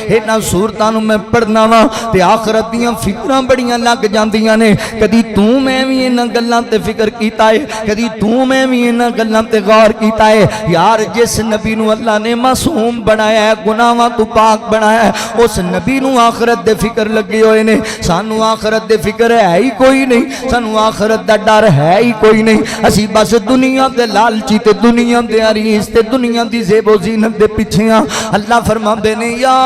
انہاں صورتاں نوں میں پڑھنا وا تے آخرت دیاں فکراں بڑیاں لگ جاندیاں نے کدی تو میں وی انہاں گلاں تے فکر کیتا ہے کدی تو میں وی انہاں گلاں تے غور کیتا ہے یار جس نبی نو اللہ نے معصوم بنایا ہے گناہاں تو پاک بنایا ہے اس نبی نو آخرت دے فکر لگے ہوئے نے سانو آخرت دے فکر ہے ہی کوئی نہیں سانو آخرت دا ڈر ہے ہی کوئی نہیں اسی بس دنیا دے لالچی تے دنیا دے عریس تے دنیا دی زیب و زینت دے پیچھے ہاں اللہ فرماندے نے یا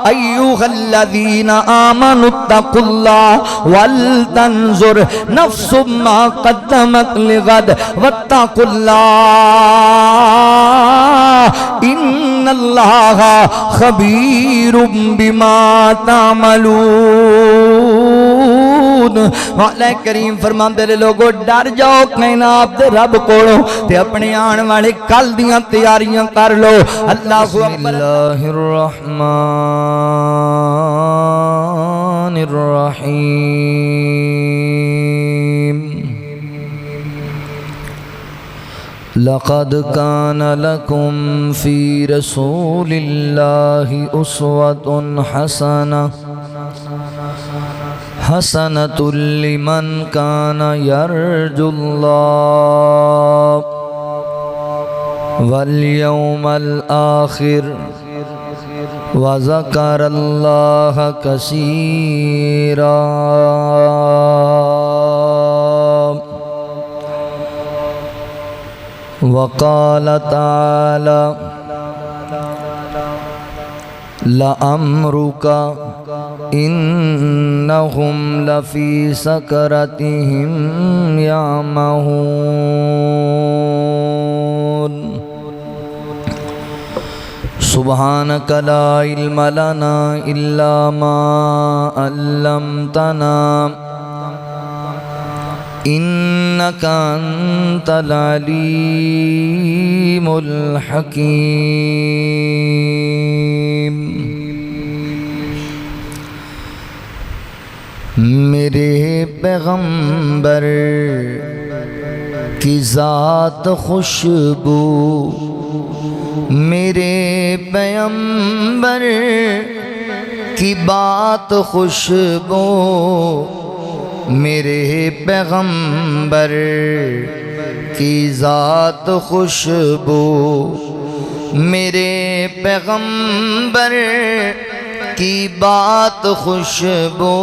ایھا الذین آمنوا اتقوا اللہ ولتنظر نفس ما قدمت لغد واتقوا اللہ ان اللہ خبیر بما تعملون مولا کریم فرماندے نے لوگو ڈر جاؤ کائنات دے رب کولوں تے اپنے آن والے کل دیاں تیاریاں کر لو اللہ اللہ الرحمن الرحیم لقد كان لكم في رسول الله أسوة حسنة لمن كان يرجو الله واليوم الآخر وذكر الله كثيرا وقال تعالى لَأَمْرُكَ إِنَّهُمْ لَفِي سَكْرَتِهِمْ يَعْمَهُونَ سبحانك لا علم لنا إلا ما علمتنا إنك أنت العليم الحكيم میرے پیغمبر کی ذات خوشبو میرے پیغمبر کی بات خوشبو میرے پیغمبر کی ذات خوشبو میرے پیغمبر کی بات خوشبو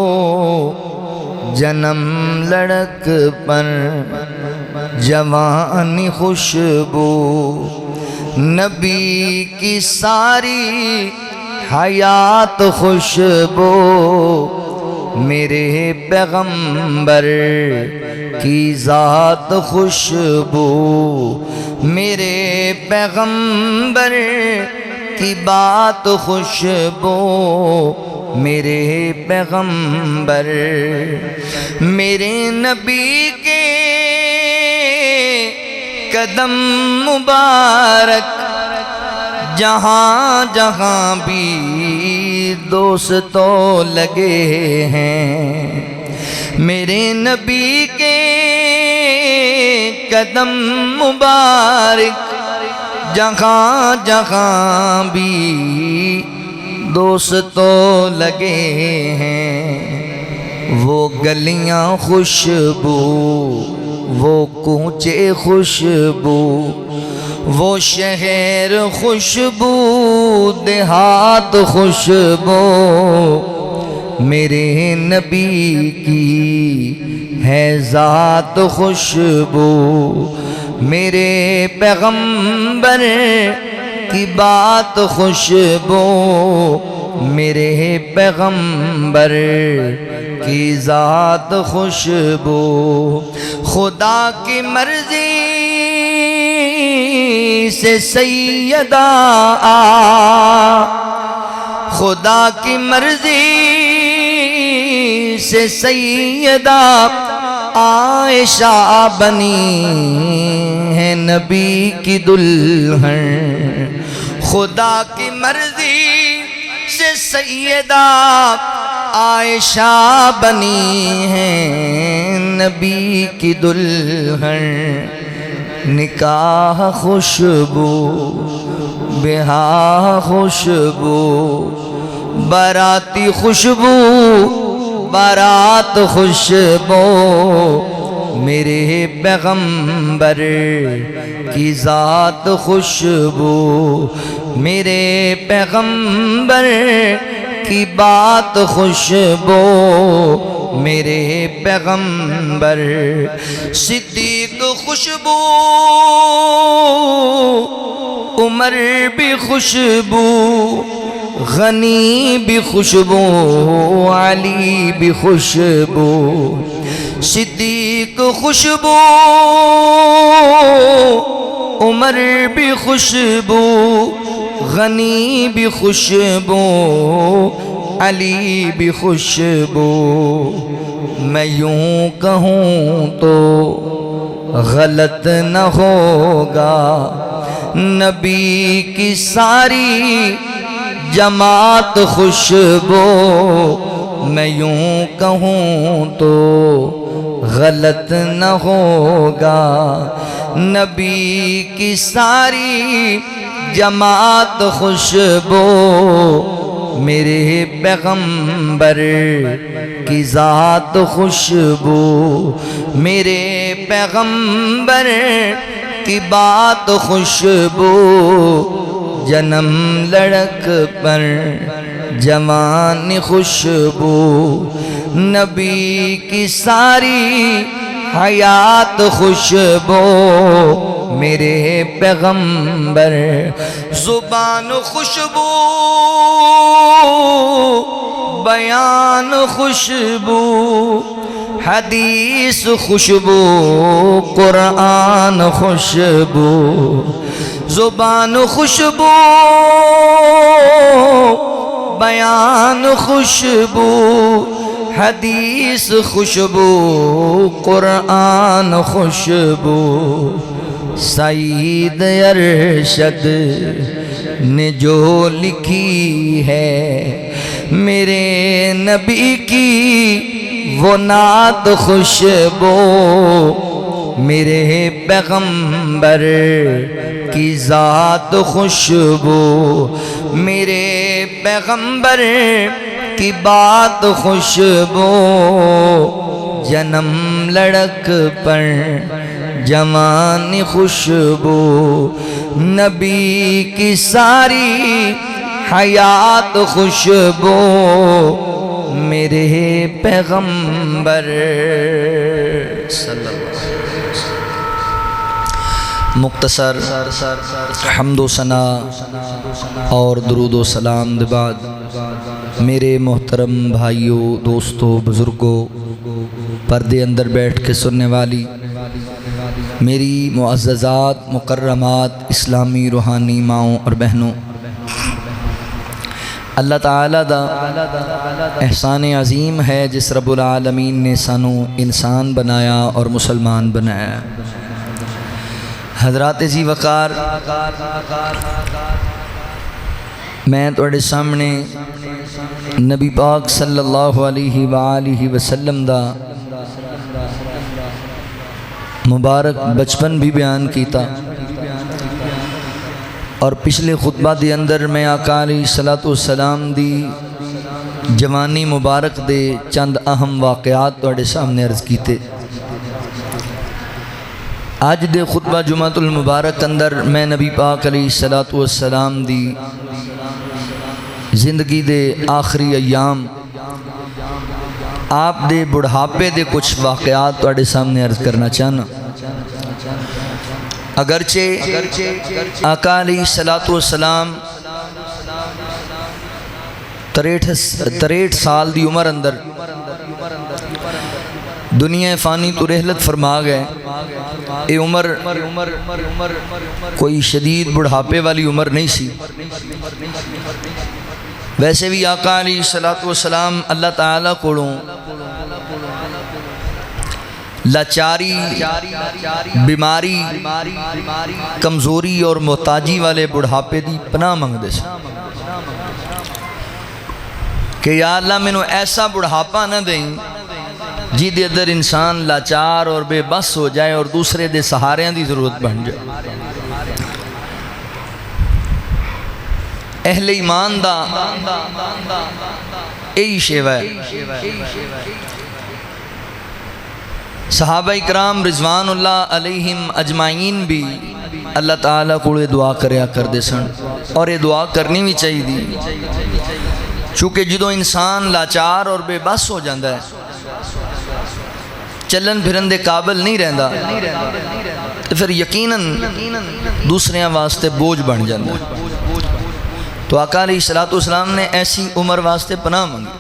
جنم لڑک پر جوانی خوشبو نبی کی ساری حیات خوشبو میرے پیغمبر کی ذات خوشبو میرے پیغمبر کی بات خوشبو میرے پیغمبر میرے نبی کے قدم مبارک جہاں جہاں بھی دوستوں لگے ہیں میرے نبی کے قدم مبارک جہاں جہاں بھی دوستوں لگے ہیں وہ گلیاں خوشبو وہ کوچے خوشبو وہ شہر خوشبو دیہات خوشبو میرے نبی کی ہے ذات خوشبو میرے پیغمبر کی بات خوشبو میرے پیغمبر کی ذات خوشبو خدا کی مرضی سے سیدہ خدا کی مرضی سے سیدہ عائشہ بنی ہے نبی کی دلہن خدا کی مرضی سے سیدہ عائشہ بنی ہے نبی کی دلہن نکاح خوشبو بیاہ خوشبو باراتی خوشبو بارات خوشبو میرے پیغمبر کی ذات خوشبو میرے پیغمبر کی بات خوشبو میرے پیغمبر صدیق خوشبو عمر بھی خوشبو غنی بھی خوشبو علی بھی خوشبو صدیق خوشبو عمر بھی خوشبو غنی بھی خوشبو علی بھی خوشبو میں یوں کہوں تو غلط نہ ہوگا نبی کی ساری جماعت خوشبو میں یوں کہوں تو غلط نہ ہوگا نبی کی ساری جماعت خوشبو میرے پیغمبر کی ذات خوشبو میرے پیغمبر کی بات خوشبو جنم لڑک پر جوان خوشبو نبی کی ساری حیات خوشبو میرے پیغمبر زبان خوشبو بیان خوشبو حدیث خوشبو قرآن خوشبو زبان خوشبو بیان خوشبو حدیث خوشبو قرآن خوشبو سعید ارشد نے جو لکھی ہے میرے نبی کی وہ نعت خوشبو میرے پیغمبر کی ذات خوشبو میرے پیغمبر کی بات خوشبو جنم لڑک پر جوان خوشبو نبی کی ساری حیات خوشبو میرے پیغمبر صلی اللہ علیہ وسلم۔ مختصر حمد و ثنا اور درود و سلام دے بعد میرے محترم بھائیوں دوستوں بزرگوں پردے اندر بیٹھ کے سننے والی میری معززات مکرمات اسلامی روحانی ماؤں اور بہنوں، اللہ تعالیٰ دا احسان عظیم ہے جس رب العالمین نے سانوں انسان بنایا اور مسلمان بنایا۔ حضرات جی وقار، میں تواڈے سامنے نبی پاک صلی اللہ علیہ وآلہ وسلم دا مبارک بچپن بھی بیان کیتا، اور پچھلے خطبہ دے اندر میں آقا علیہ السلام دی جوانی مبارک دے چند اہم واقعات تواڈے سامنے عرض کیتے۔ آج دے خطبہ جمعۃ المبارک اندر میں نبی پاک علیہ السلام دی زندگی دے آخری ایام آپ دے بڑھاپے دے کچھ واقعات تواڈے سامنے عرض کرنا چاہنا۔ اگرچہ آقا علیہ السلام 63 سال دی عمر اندر دنیا فانی تو رحلت فرما گئے، اے عمر کوئی شدید بڑھاپے والی عمر نہیں سی۔ ویسے بھی آقا علیہ السلام اللہ تعالیٰ کوڑوں لاچاری، بیماری، کمزوری اور محتاجی والے بڑھاپے دی پناہ منگ دے سن کہ یا اللہ مینوں ایسا بڑھاپا نہ دیں جی دے اندر انسان لاچار اور بے بس ہو جائے اور دوسرے دے سہاریاں دی ضرورت بن جائے۔ اہل ایمان دا یہی شیوہ ہے۔ صحابہ اکرام رضوان اللہ علیہم اجمعین بھی اللہ تعالیٰ کو دعا کریا کر دے سن، اور یہ دعا کرنی بھی چاہیے دی، چونکہ جدو انسان لاچار اور بے بس ہو جاندہ ہے، چلن پھرن دے قابل نہیں رہندا، تو پھر یقیناً دوسرے واسطے بوجھ بن جاندہ ہے۔ تو آقا علیہ السلام نے ایسی عمر واسطے پناہ مانگی۔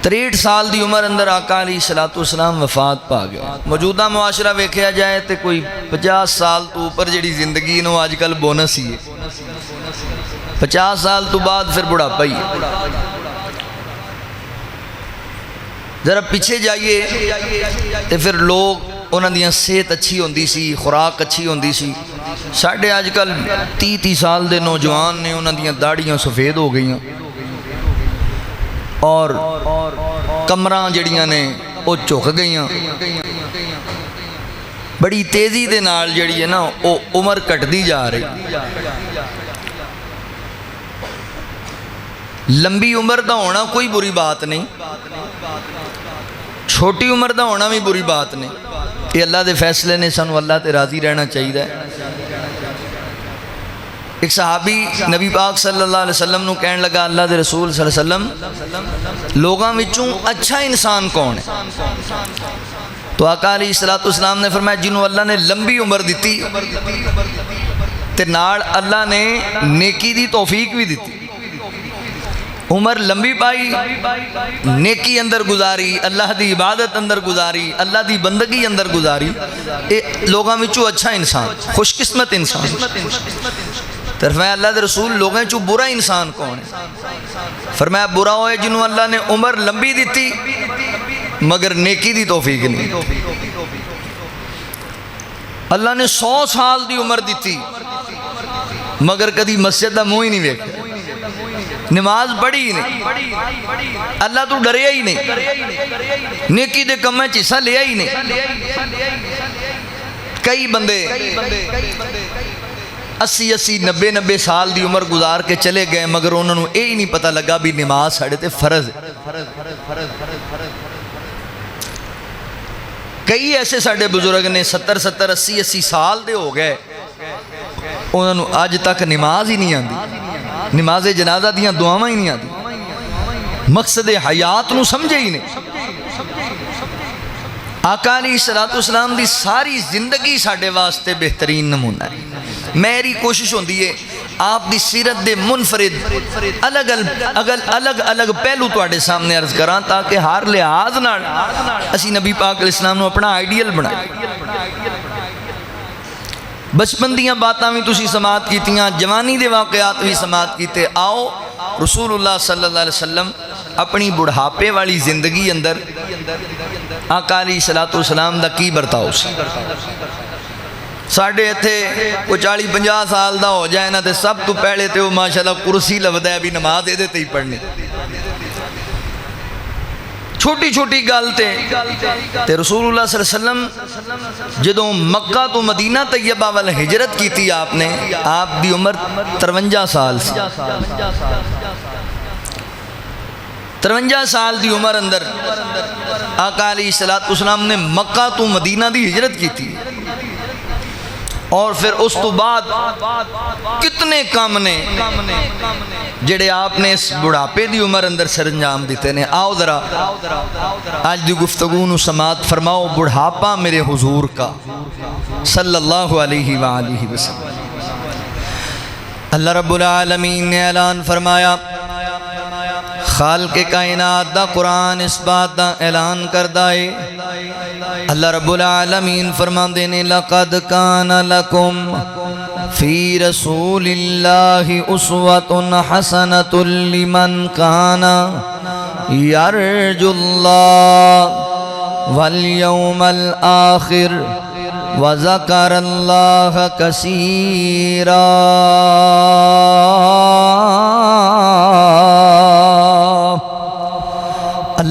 63 سال دی عمر اندر آقا علیہ السلام وفات پا گیا۔ موجودہ معاشرہ ویکھیا جائے تو کوئی 50 سال تو اوپر جڑی زندگی نو آج کل بونس ہی ہے، 50 سال تو بعد پھر بڑھاپا ہی ہے۔ ذرا پیچھے جائیے تو پھر لوگ انہاں دیاں صحت اچھی ہوندی سی، خوراک اچھی ہوندی سی۔ ساڑھے آج کل 30 سال دے نوجوان نے انہاں دیاں داڑیاں سفید ہو گئیاں، اور کمراں جڑیاں نے وہ جھک گئیاں، بڑی تیزی دے نال جڑی ہے نا وہ عمر کٹ دی جا رہی۔ لمبی عمر دا ہونا کوئی بری بات نہیں، چھوٹی عمر دا ہونا بھی بری بات نہیں، یہ اللہ دے فیصلے نے، سانو اللہ تے راضی رہنا چاہیے۔ ایک صحابی نبی پاک صلی اللہ علیہ وسلم نو کہنے لگا، اللہ دے رسول صلی اللہ علیہ وسلم لوگاں وچوں اچھا انسان کون ہے؟ تو آقا علیہ السلام نے فرمایا جنہوں اللہ نے لمبی عمر دیتی تے نال اللہ نے نیکی دی توفیق بھی دیتی، عمر لمبی پائی، نیکی اندر گزاری، اللہ دی عبادت اندر گزاری، اللہ دی بندگی اندر گزاری، لوگاں وچوں اچھا انسان، خوش قسمت انسان۔ فرمایا اللہ دے رسول لوگوں چوں برا انسان کون ہے؟ فرمایا برا ہوئے جنہوں اللہ نے عمر لمبی دیتی مگر نیکی دی توفیق نہیں۔ اللہ نے 100 سال دی عمر دیتی مگر کدی مسجد دا منہ ہی نہیں ویکھیا، نماز پڑھی ہی نہیں، اللہ تو ڈریا ہی نہیں، نیکی دے کمیں چ حصہ لیا ہی نہیں۔ کئی بندے 80 90 سال دی عمر گزار کے چلے گئے مگر انہوں نے یہ نہیں پتہ لگا بھی نماز ساڑھے تے فرض ہے۔ کئی ایسے ساڑھے بزرگ نے 70 80 سال دے ہو گئے، انہوں نے آج تک نماز ہی نہیں آندی، نماز جنازہ دیاں دعاواں ہی نہیں آندی، مقصد حیات نو سمجھے ہی نہیں۔ آقا علیہ السلام دی ساری زندگی ساڑھے واسطے بہترین نمونہ ہے۔ میری کوشش ہوندی ہے آپ دی سیرت دے منفرد الگ پہلو تواڈے سامنے عرض کراں تاکہ ہر لحاظ نال اسی نبی پاک علیہ السلام نو اپنا آئیڈیل بنائیں۔ بچپن دیاں باتاں بھی تسی سماعت کیتیاں، جوانی دے واقعات بھی سماعت کیتے۔ آؤ رسول اللہ صلی اللہ علیہ وسلم اپنی بڑھاپے والی زندگی اندر آقا علیہ السلام دا کی برتاؤ سی۔ ساڑھے تھے کوئی 40-50 سال دا ہو جائے نا تے سب تو پہلے تے وہ ماشاءاللہ کرسی لفظ ہے بھی نماز دے دیتے ہی پڑھنے، چھوٹی چھوٹی گل تے رسول اللہ صلی اللہ علیہ وسلم جدوں مکہ تو مدینہ طیبہ وال ہجرت کی تھی آپ نے، آپ دی عمر 53 سال سی۔ 53 سال دی عمر اندر آقا علیہ السلام نے مکہ تو مدینہ دی ہجرت کی تھی، اور پھر اس تو بعد کتنے کام نے جڑے آپ نے اس بڑھاپے دی عمر اندر سر انجام دیتے نے۔ آؤ ذرا آج دی گفتگو نو سماعت فرماؤ بڑھاپا میرے حضور کا صلی اللہ علیہ وآلہ وسلم۔ اللہ رب العالمین نے اعلان فرمایا، خالق کائنات دا قرآن اس بات دا اعلان کردہ ہے۔ اللہ رب العالمین فرماندے نے لَقَدْ كَانَ لَكُمْ فِي رَسُولِ اللَّهِ أُسْوَةٌ حَسَنَةٌ لِمَنْ كَانَ يَرْجُو اللَّهَ وَالْيَوْمَ الْآخِرَ وَذَكَرَ اللَّهَ كَثِيرًا۔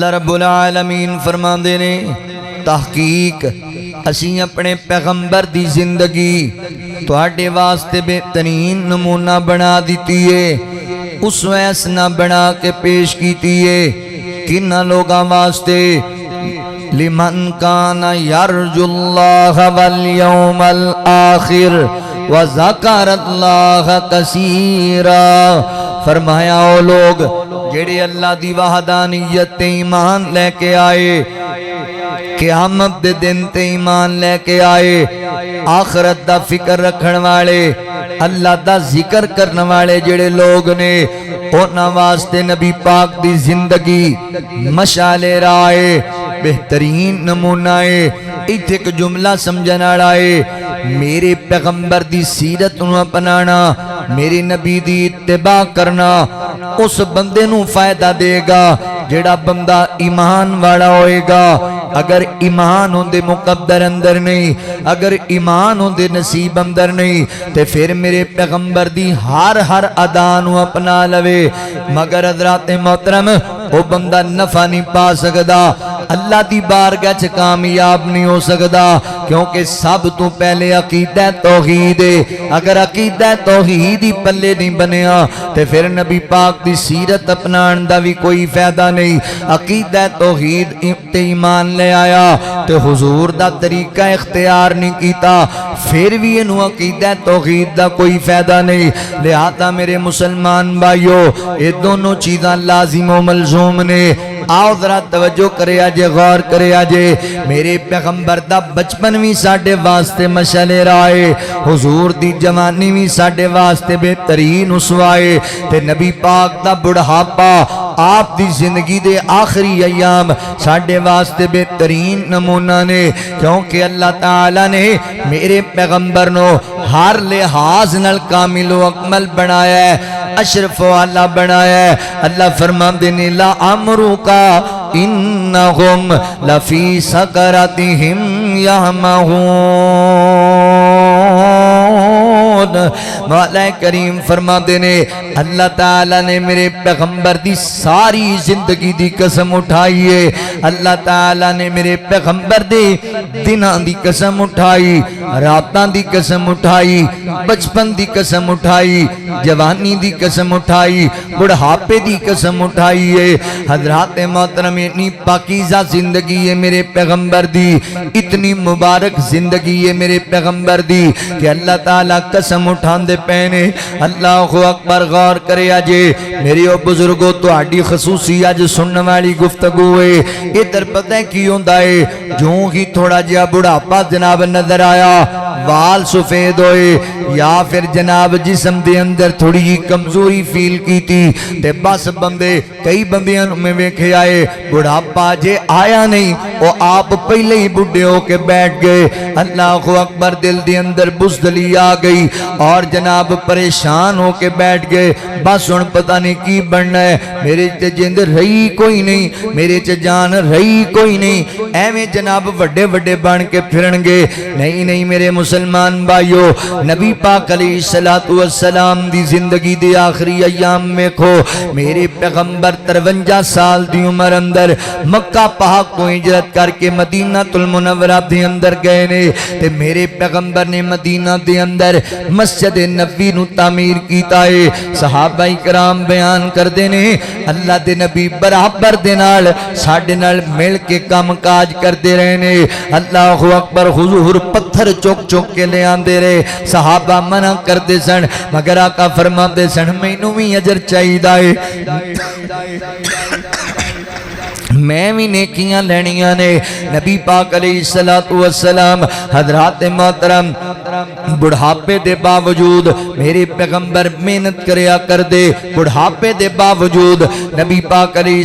اللہ رب العالمین فرماندے نے تحقیق اسی اپنے پیغمبر دی زندگی تواڈے واسطے بہترین نمونہ بنا دیتی ہے، اسوہ حسنہ بنا کے پیش کیتی ہے کنہ لوگاں واسطے لمن کان یرجو اللہ والیوم الآخر وذکر اللہ کثیرا، فرمایا او لوگ جڑے اللہ دی وحدانیت تے ایمان لے کے آئے، قیامت دے دن تے ایمان لے کے آئے، آخرت دا فکر رکھن والے، اللہ دا ذکر کرنے والے جڑے لوگ نے، اونا واسطے نبی پاک دی زندگی مشعل رائے بہترین نمونہ ہے۔ ایتھے ایک جملہ سمجھنا رائے، میرے پیغمبر دی سیرت نو اپنانا، میرے نبی دی اتباع کرنا اس بندے نو فائدہ دے گا جڑا بندہ ایمان والا ہوئے گا۔ اگر ایمان ہوندے مقدر اندر نہیں، اگر ایمان ہوندے نصیب اندر نہیں، تے پھر میرے پیغمبر دی ہر ادانو اپنا لوے، مگر حضرات محترم وہ بندہ نفع نہیں پا سکدا، اللہ دی بارگاہ چ کامیاب نہیں ہو سکدا، کیونکہ سب تو پہلے عقیدہ توحید ہے۔ اگر عقیدہ توحید ہی پلے نہیں بنیا تے پھر نبی پاک دی سیرت اپنان دا بھی کوئی فائدہ نہیں۔ عقیدہ توحید تے ایمان لے آیا تے حضور دا طریقہ اختیار نہیں کیتا، پھر بھی انہوں عقیدہ توحید دا کوئی فائدہ نہیں۔ لہذا میرے مسلمان بھائیو، یہ دونوں چیزاں لازم و ملزوم نے۔ آؤ ذرا توجہ کرے آجے، غور کرے آجے، میرے پیغمبر دا بچپن بھی ساڑھے واسطے مشعل رائے، حضور دی جوانی بھی ساڑھے واسطے بہترین اسوائے، تے نبی پاک دا بڑھاپا، آپ دی زندگی دے آخری ایام ساڑھے واسطے بہترین نمونہ نے، کیونکہ اللہ تعالیٰ نے میرے پیغمبر نو ہر لحاظ نال کامل و اکمل بنایا ہے، اشرف و اعلیٰ بنایا ہے۔ اللہ فرماندے نے لا امرکا انہم لفی سکرتہم یہمہون، مولا کریم فرماندے نے اللہ تعالیٰ نے میرے پیغمبر دی ساری زندگی دی قسم اٹھائی ہے، اللہ تعالیٰ نے میرے پیغمبر دے دنوں دی قسم اٹھائی، راتاں دی قسم اٹھائی، بچپن دی قسم اٹھائی، جوانی دی قسم اٹھائی، بڑھاپے دی قسم اٹھائی ہے۔ حضرات محترم، اتنی پاکیزہ زندگی ہے میرے پیغمبر دی، اتنی مبارک زندگی ہے میرے پیغمبر دی کہ اللہ تعالیٰ قسم اٹھان دے پہنے۔ اللہ اکبر، غور کرے آجے میری او بزرگو، تو آڈی خصوصی آج سننے والی گفتگو ہے۔ ادھر پتہ ہے کی ہوندہ ہے، جو ہی تھوڑا جہا بڑھاپا جناب نظر آیا، وال سفید ہوئے، یا پھر جناب جسم دے اندر تھوڑی ہی کمزوری فیل کی تھی، تے بس بندے کئی بندیاں میں ویکھے آئے، بڑھاپا جے آیا نہیں، وہ آپ پہلے ہی بڑھے ہو کے بیٹھ گئے۔ اللہ اکبر، دل دے اندر بزدلی آ گئی اور جناب پریشان ہو کے بیٹھ گئے، بس ان پتہ نہیں کی بننا ہے، میرے تے جند رہی کوئی نہیں، میرے تے جان رہی کوئی نہیں، ایویں جناب وڈے وڈے بن کے پھرن گے۔ نہیں میرے مسلمان بھائیو، نبی پاک علیہ السلام دی زندگی دی آخری ایام میں کھو، میرے پیغمبر 53 سال دی عمر اندر مکہ پاک کو ہجرت کر کے مدینہ المنورہ دے اندر گئے نے، تے میرے پیغمبر نے مدینہ دے اندر مسجد نبوی نو تعمیر کیتا ہے۔ صحابہ کرام بیان کردے نے اللہ دے نبی برابر دے نال ساڈے نال مل کے کام کاج کردے رہے نے۔ اللہ اکبر، حضور پتھر چوک چوک کے لے آندے رہے، صحابہ منع کردے سن، مگر آقا فرماندے سن مینوں بھی اجر چاہیدا ہے، میں بھی نیکیاں لینیاں نے۔ نبی پاک علیہ السلام حضرات محترم بڑھاپے دے باوجود میرے پیغمبر محنت کریا کر دے، بڑھاپے دے باوجود نبی پاک علیہ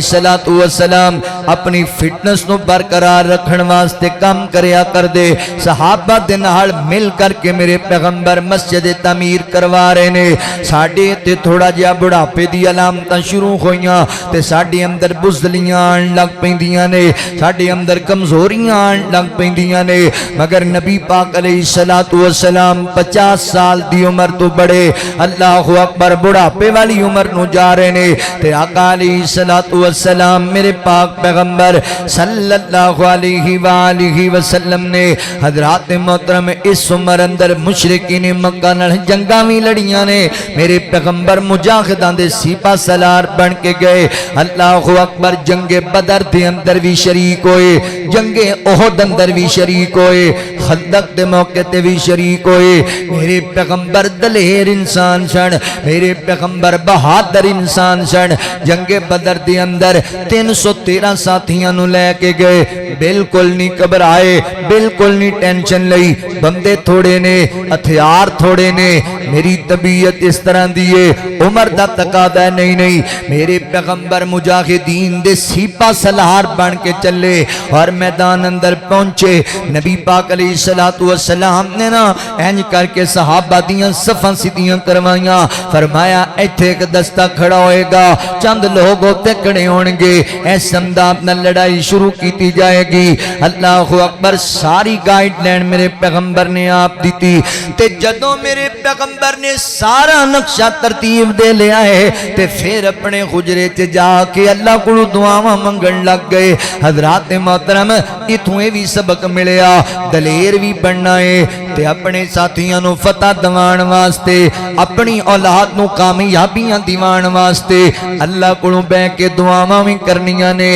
السلام اپنی فٹنس نو برقرار رکھن واسطے کام کریا کر دے۔ صحابہ دے نال مل کر کے میرے پیغمبر مسجد تعمیر کروا رہے نے۔ ساڈے تے تھوڑا جہا بڑھاپے دی علامتاں شروع ہوئیاں تے ساڈے اندر بزدلیاں آن لگ پیندیاں نے، ساڈے اندر کمزوریاں آن لگ پیندیاں نے، مگر نبی پاک علیہ السلام والسلام 50 سال دی عمر تو بڑے اللہ اکبر بڑھاپے والی عمر نو جا رہے نے تے آقا علیہ الصلوۃ والسلام میرے پاک پیغمبر صلی اللہ علیہ وآلہ وسلم نے حضرات محترم اس عمر اندر مشرکین مکہ نال جنگاں وی لڑیاں نے میرے پیغمبر مجاہداں دے سپاہ سالار بن کے گئے اللہ اکبر جنگ بدر دے اندر بھی شریک ہوئے جنگ احد اندر بھی شریک ہوئے خندق دے موقع تے بھی شریک ہوئے میرے پیغمبر دلیر انسان سن میرے پیغمبر بہادر انسان سن جنگ بدر دے اندر 313 ساتھیاں نو لے کے گئے بالکل نہیں گھبرائے بالکل نہیں ٹینشن لئی بندے تھوڑے نے ہتھیار تھوڑے نے میری طبیعت اس طرح دیئے عمر دا تقاضا نہیں میرے پیغمبر مجاہدین دے سپاہ سالار بن کے چلے اور میدان اندر پہنچے نبی پاک علیہ الصلوۃ والسلام نے نا انج کر کے صحابہ دیاں صفاں سیدھیاں کروائیاں فرمایا ایتھے ایک دستہ کھڑا ہوئے گا چند لوگ ہوتے کھڑے ہون گے ایس انداز نال لڑائی شروع کیتی جائے گی اللہ اکبر ساری گائیڈ لائن میرے پیغمبر نے آپ دیتی تے جدوں میرے پیغمبر نے سارا نقشہ ترتیب دے لیا ہے تے پھر اپنے حجرے تے جا کے اللہ کو دعاواں منگن لگ گئے حضرات محترم اتھوں بھی سبق ملیا دلیر بھی بننا ہے تے اپنے ساتھیاں نو فتح دیوان واسطے اپنی اولاد نو کامیابیاں دیوان واسطے اللہ کو بہ کے دعاواں بھی کرنیاں نے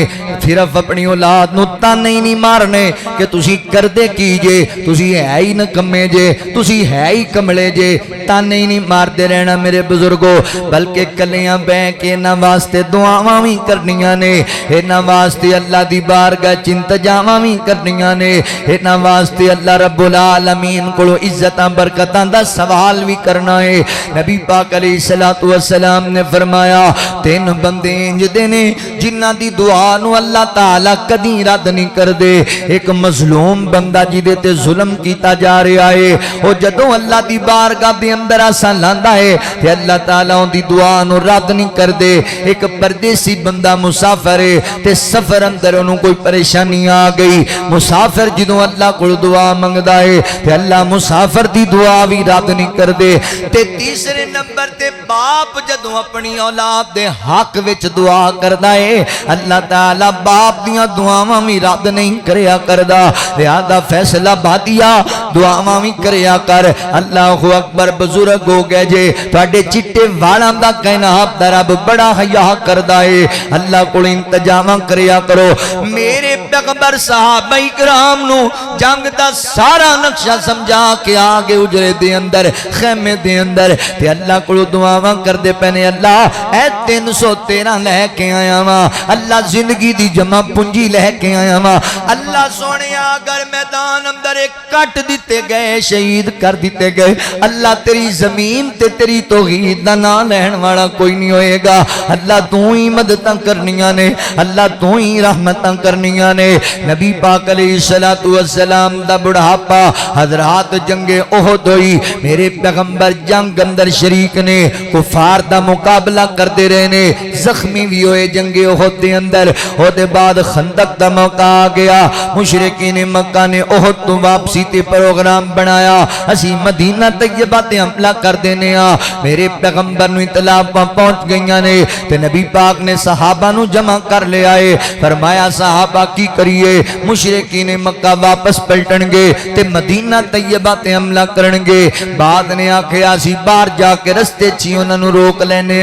صرف اپنی اولاد نو تانے ہی نہیں مارنے کہ تسی کردے کیجے تسی ہے ہی نکمے جے تسی ہے ہی کملے جے تانے ہی نہیں ماردے رہنا میرے بزرگوں بلکہ کلیاں بہ کے انہاں واسطے دعاواں بھی کرنیاں نے انہاں واسطے اللہ دی بارگاہ چ انتظاماں بھی کرنیاں نے انہاں واسطے اللہ رب العالمین کولو عزتاں برکتاں دا سوال بھی کرنا ہے نبی پاک علیہ الصلوۃ والسلام نے فرمایا 3 بندے انج دے نے جنہاں دی دعا نو اللہ تعالی کدی رد نہیں کر دے ایک مظلوم بندہ جدے تے ظلم کیتا جا رہا ہے او جدوں اللہ دی بارگاہ دے اندر آسان لاندا ہے تے اللہ تعالیٰ ان دی دعا نو رد نہیں کر دے ایک پردیسی بندہ مسافر ہے تے سفر اندر انہوں کوئی پریشانی آ گئی مسافر جدوں اللہ کو دعا منگدا ہے تے اللہ مسافر دی دعا بھی رد نہیں کر دے تے تیسرے نمبر تے باپ جدوں اپنی اولاد دے حق وچ دعا کردا ہے اللہ تعالیٰ باپ دیاں دعاواں بھی رد نہیں کریا کردا لہذا فیصلہ بادیا دعاواں بھی کریا کر اللہ اکبر بزرگ ہو گئے جے تواڈے چٹے والاں دا کہنا رب بڑا حیا کردا ہے اللہ کول انتظاماں کریا کرو میرے پیغمبر صحابہ کرام نو جنگ دا سارا نقشہ سمجھا کے آگے اجرے دے اندر خیمے دے اندر تے اللہ کول دعاواں کردے پنے اللہ اے 313 لے کے آیا وا اللہ زندگی دی جمع پونجی لے کے آیا وا اللہ سونے اگر میدان اندر ایک کٹ دیتے گئے شہید کر دیتے گئے اللہ تیری زمین تے تیری توحید دا نام لہن والا کوئی نہیں ہوئے گا اللہ تو ہی مدداں کرنیاں نے اللہ تو ہی رحمتاں کرنیاں نے نبی پاک علیہ الصلوۃ والسلام دا بڑھاپا حضرات جنگ احد ہوئی میرے پیغمبر جنگ اندر شریک نے کفار دا مقابلہ کردے رہے نے زخمی بھی ہوئے جنگ احد دے اندر او دے بعد خندق دا موقع آ گیا مشرکین مکہ نے احد تو واپسی تے پروگرام بنایا اسی مدینہ طیبہ تے حملہ کر دینے میرے پیغمبر نو اطلاع پہنچ گئیاں نے تے نبی پاک نے صحابہ نو جمع کر لے آئے فرمایا صحابہ کی کریے مشرکین مکہ واپس پلٹن گے تے مدینہ طیبہ تے حملہ کرن گے بعد نے آکھیا سی باہر جا کے رستے چی انہاں نو روک لینے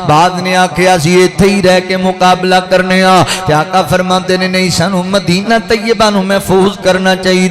بعد نے آکھیا سی ایتھے ہی رہ کے مقابلہ کرنے تے آقا فرماتے نے نہیں سانو مدینہ طیبہ نو محفوظ کرنا چاہیے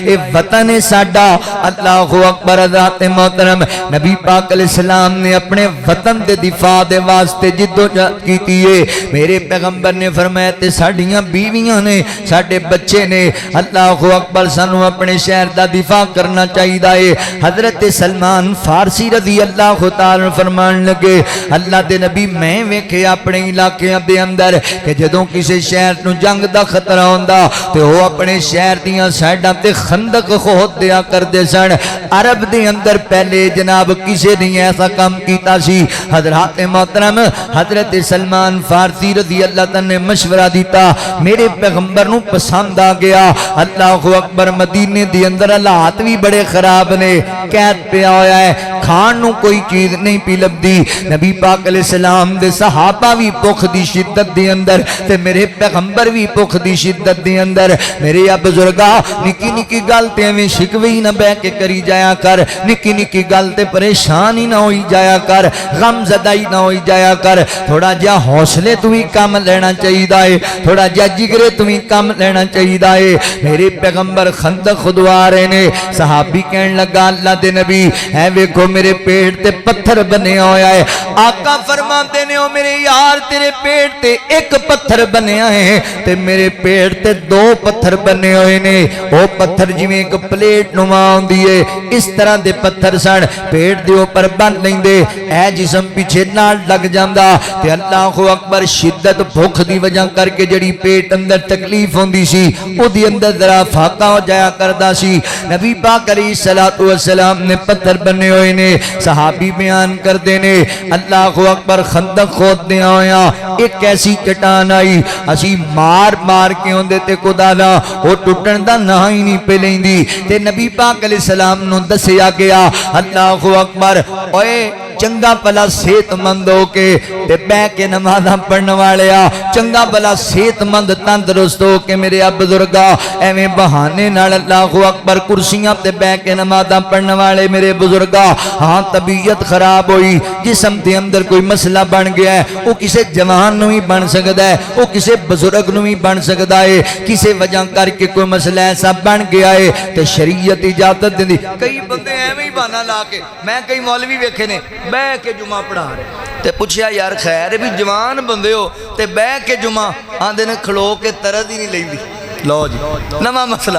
اے وطن ساڈا اللہ اکبر ذات محترم نبی پاک علیہ السلام نے اپنے وطن دے دفاع دے واسطے جدوجہد کیتی ہے میرے پیغمبر نے فرمایا تے ساڈیاں بیویاں نے ساڈے بچے نے اللہ اکبر سانو اپنے شہر دا دفاع کرنا چاہیے حضرت سلمان فارسی رضی اللہ تعالی عنہ فرمان لگے اللہ دے نبی میں ویکھے اپنے علاقے دے اندر کہ جدوں کسے شہر نو جنگ دا خطرہ ہوندا تے وہ اپنے شہر دیاں سائیڈاں تے خندق کھود دیا کردے سن عرب دے اندر پہلے جناب کسے نہیں ایسا کام کیتا سی حضرات محترم حضرت سلمان فارسی رضی اللہ تعالی نے مشورہ دیتا میرے پیغمبر نو پسند آ گیا اللہ اکبر مدینے دی اندر حالات بھی بڑے خراب نے قید پہ آیا ہے کھان نو کوئی چیز نہیں پی لبدی نبی پاک علیہ السلام دے صحابہ بھی بخ دی شدت دی اندر تے میرے پیغمبر بھی بخ دی شدت دی اندر میرے اب بزرگا نکی نکی گالتے میں شکوی نہ بے کے کری جایا کر نکی نکی گالتے پریشانی نہ ہوئی جایا کر غم زدائی نہ ہوئی جایا کر تھوڑا جا حوصلے تمہیں کام لینا چاہیے دائے تھوڑا جا جگرے تمہیں کام لینا چاہیے دائے میرے پیغمبر خندق خدوا رہے نے صحابی کہن لگا اللہ دے نبی اے ویکھو میرے پیٹ تے پتھر بنے ہویا ہے آقا فرماتے نے او میرے یار تیرے پیٹ تے ایک پتھر بنے آئے تے میرے پیٹ تے دو پتھر بنے ہوئے نے او پتھر جی میں ایک پلیٹ نما ہوندی ہے اس طرح دے پتھر سن پیٹ دے اوپر بن لیں دے اے جسم پیچھے نال لگ جاندا تے اللہ اکبر شدت بھوک دی وجہ کر کے جڑی پیٹ اندر تکلیف ہوندی سی او دی اندر ذرا فاقہ ہو جایا کردا سی نبی پاک علیہ الصلوۃ والسلام نے پتھر بنے ہوئے نے صحابی بیان کر دینے اللہ اکبر خندق کھود دیا ہویا ایک ایسی چٹان آئی اسی مار مار کے ہوندے تے خدا دا او ٹوٹن دا نہ ہی نہیں پہ لیندی تے نبی پاک علیہ السلام نو دسیا گیا اللہ اکبر اوئے چنگا پلا صحت مند ہو کے تے بے کے نمازاں پڑھن والے چنگا پلا صحت مند تندرست ہو کے میرے بزرگا ایویں بہانے نال اللہ اکبر کرسیاں تے بے کے نمازاں پڑھن والے میرے بزرگا ہاں طبیعت خراب ہوئی جسم دے اندر کوئی مسئلہ بن گیا ہے وہ کسے جوان نو ہی بن سکدا ہے وہ کسے بزرگ نو ہی بن سکدا ہے کسے وجہ کر کے کوئی مسئلہ ایسا بن گیا ہے تے شریعت اجازت دیندی کئی بندے ایویں ہی بہانا لا کے میں کئی مولوی ویکھے نے بے کے جمعہ پڑھا رہے تے پوچھیا یار خیر بھی جوان بندے ہو تے بے کے جمعہ آندے نے کھلو کے طرز ہی نہیں لیندی لو جی نواں مسئلہ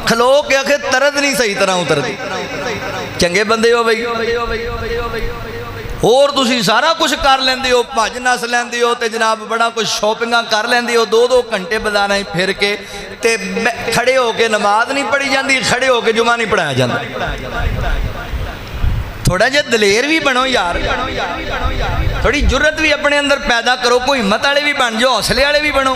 کھلو کے آخے طرز نہیں صحیح طرح اتردی چنگے بندے ہو بھائی اور تسی سارا کچھ کر لیندے ہو بھج نس لیندے ہو تے جناب بڑا کچھ شاپنگاں کر لیندے ہو دو گھنٹے بازاراں پھر کے تے کھڑے ہو کے نماز نہیں پڑھی جاندی کھڑے ہو کے جمعہ نہیں پڑھایا جاندا تھوڑا جا دلیر بھی بنو یار تھوڑی جرت بھی اپنے اندر پیدا کرو کوئی ہمت والے بھی بن جو حوصلے والے بھی بنو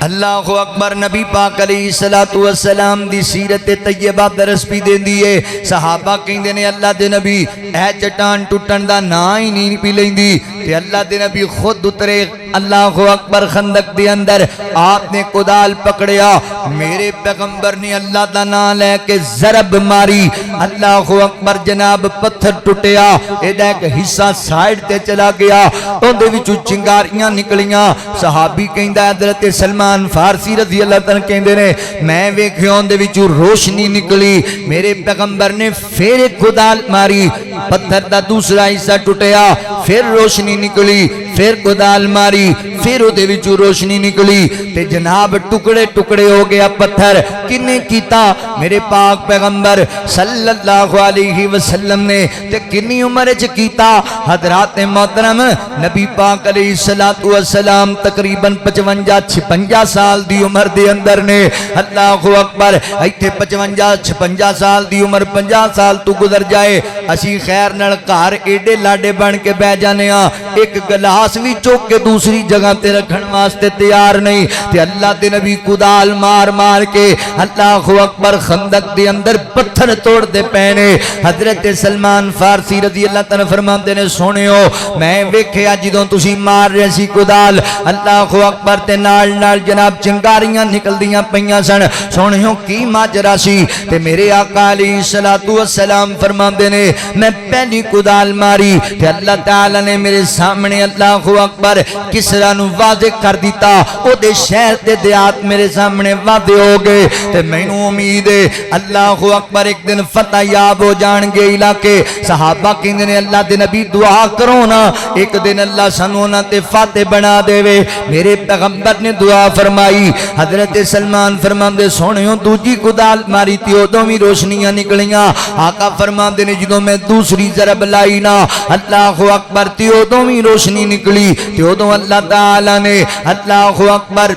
اللہ اکبر نبی پاک علیہ الصلوۃ والسلام دی سیرت طیبہ درس بھی دیندی ہے صحابہ کہندے نے اللہ دے نبی اے چٹان ٹوٹن دا نا ہی نہیں پی لیندی تے اللہ دے نبی خود اترے اللہ اکبر خندق دے اندر آپ نے کدال پکڑیا میرے پیغمبر نے اللہ دا نام لے کے ضرب ماری اللہ اکبر جناب پتھر ٹوٹیا ایڈا ایک حصہ سائیڈ تے چلا گیا اون دے وچوں چنگاریاں نکلیاں صحابی کہندا حضرت سلمان فارسی رضی اللہ تعالی کہندے نے میں ویکھیا اون دے وچوں روشنی نکلی میرے پیغمبر نے پھر ایک کدال ماری پتھر دا دوسرا حصہ ٹوٹیا پھر روشنی نکلی پھر کدال ماری پھر او دے وچوں روشنی نکلی تے جناب ٹکڑے ٹکڑے ہو گیا پتھر کنے کیتا میرے پاک پیغمبر صلی اللہ علیہ وسلم نے تے کنی عمر وچ کیتا حضرات محترم نبی پاک علیہ الصلوۃ والسلام تقریباً 55-56 سال دی عمر دے اندر نے اللہ اکبر ایتھے 55-56 سال دی عمر 50 سال تو گزر جائے اسی خیر نال گھر ایڈے لاڈے بن کے بہ جانے ہاں ایک گلاس بھی چوک کے دوسری جگہ تے رکھن واسطے تیار نہیں تے اللہ دے نبی کدال مار مار کے اللہ اکبر خندق دے اندر پتھر توڑ دے پینے حضرت سلمان فارسی رضی اللہ تعالی فرماندے نے سونیو میں ویکھیا جدوں تسی مار رہے سی کدال اللہ اکبر تے نال نال جناب چنگاریاں نکلدیاں پیاں سن سونیو کی ماجرا سی تے میرے آقا علیہ الصلوۃ والسلام فرماندے نے میں پہلی کدال ماری تے اللہ تعالی نے میرے سامنے اللہ اکبر کسرا نو واضح کر دیتا او دے شہر تے دیات میرے سامنے واضح ہو گئے تے مینوں امید ہے اللہ اکبر ایک دن فتح یاب ہو جان گے علاقے صحابہ کہندے نے اللہ دے نبی دعا کرو نا ایک دن اللہ سانو نا تے فاتح بنا دے وے میرے پیغمبر نے دعا فرمائی حضرت سلمان فرماندے سونیو دوجی کدال ماری تی ادوں وی روشنیاں نکلیاں آقا فرماندے نے جدوں میں دوسری تیسری ضرب لائی نا اللہ اکبر تے ادوں بھی روشنی نکلی تے ادوں اللہ تعالی نے اللہ اکبر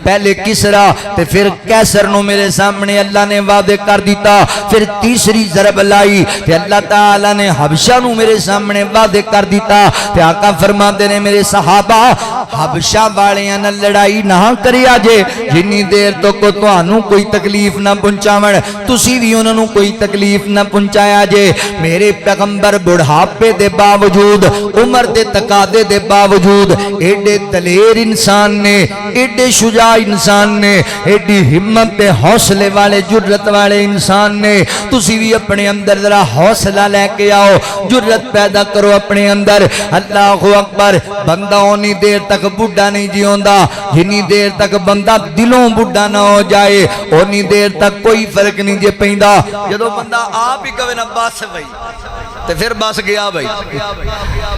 پہلے کسرا تے پھر کیسر نو میرے سامنے اللہ نے وعدے کر دیتا پھر تیسری ضرب لائی تے اللہ تعالی نے حبشہ نو میرے سامنے وعدے کر دیتا تے آقا فرماتے نے میرے صحابہ حبشہ والیاں نال لڑائی نہ کریا جے جنی دیر تو کو تانوں کوئی تکلیف نہ پہنچاون تسی بھی انہاں نوں کوئی تکلیف نہ پہنچایا جے میرے پیغمبر بڑھاپے دے باوجود عمر دے تقاضے دے باوجود ایڈے دلیر انسان نے ایڈے شجاع انسان نے ایڈی ہمت تے حوصلے والے جرت والے انسان نے تسی بھی اپنے اندر ذرا حوصلہ لے کے آؤ جرت پیدا کرو اپنے اندر اللہ اکبر بندہ اونی دیر تک بڈھا نہیں جیوندا جنی دیر تک بندہ دلوں بڈھا نہ ہو جائے اونی دیر تک کوئی فرق نہیں جے پیندا جدوں بندہ آپ ہی کہے نا بس بھائی تے پھر بس گیا بھائی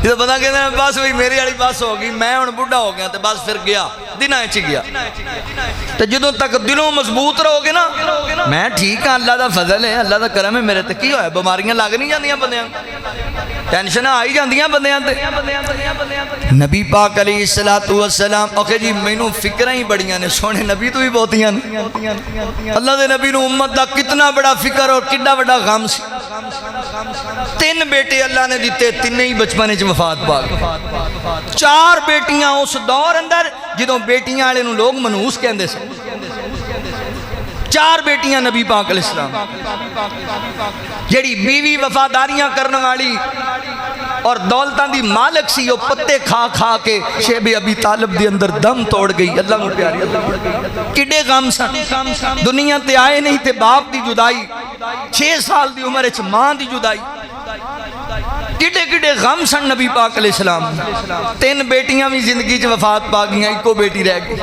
جدوں بندہ کہندا بس بھائی میری والی بس ہو گئی میں ہن بڈھا ہو گیا تے بس پھر گیا دناں وچ گیا تے جدوں تک دلوں مضبوط رہو گے نا میں ٹھیک ہاں اللہ دا فضل ہے اللہ دا کرم ہے میرے تے کی ہویا بیماریاں لگ نہیں جاندیاں بندیاں ٹینشن آئی جاندیاں بندیاں تے نبی پاک علیہ الصلوۃ والسلام اوکے جی مینوں فکراں ہی بڑیاں نے سونے نبی تو بھی بہتیاں نے اللہ دے نبی نو امت دا کتنا بڑا فکر اور کڈا بڑا غم سی تین بیٹے اللہ نے دیتے تینے ہی بچپن وچ وفات پا گئے چار بیٹیاں اس دور اندر جدوں بیٹیاں والے نو لوگ منوس کہندے سن چار بیٹیاں نبی پاک علیہ السلام جیڑی بیوی وفاداریاں کرنے والی اور دولتاں دی مالک سی وہ پتے کھا کھا کے شیب ابی طالب دی اندر دم توڑ گئی اللہ نو پیاری کڈے غم سن دنیا تے آئے نہیں تے باپ دی جدائی 6 سال دی عمر وچ ماں دی جدائی کڈے کڈے غم سن نبی پاک علیہ السلام تین بیٹیاں بھی زندگی چ وفات پا گئیں ایکو بیٹی رہ گئی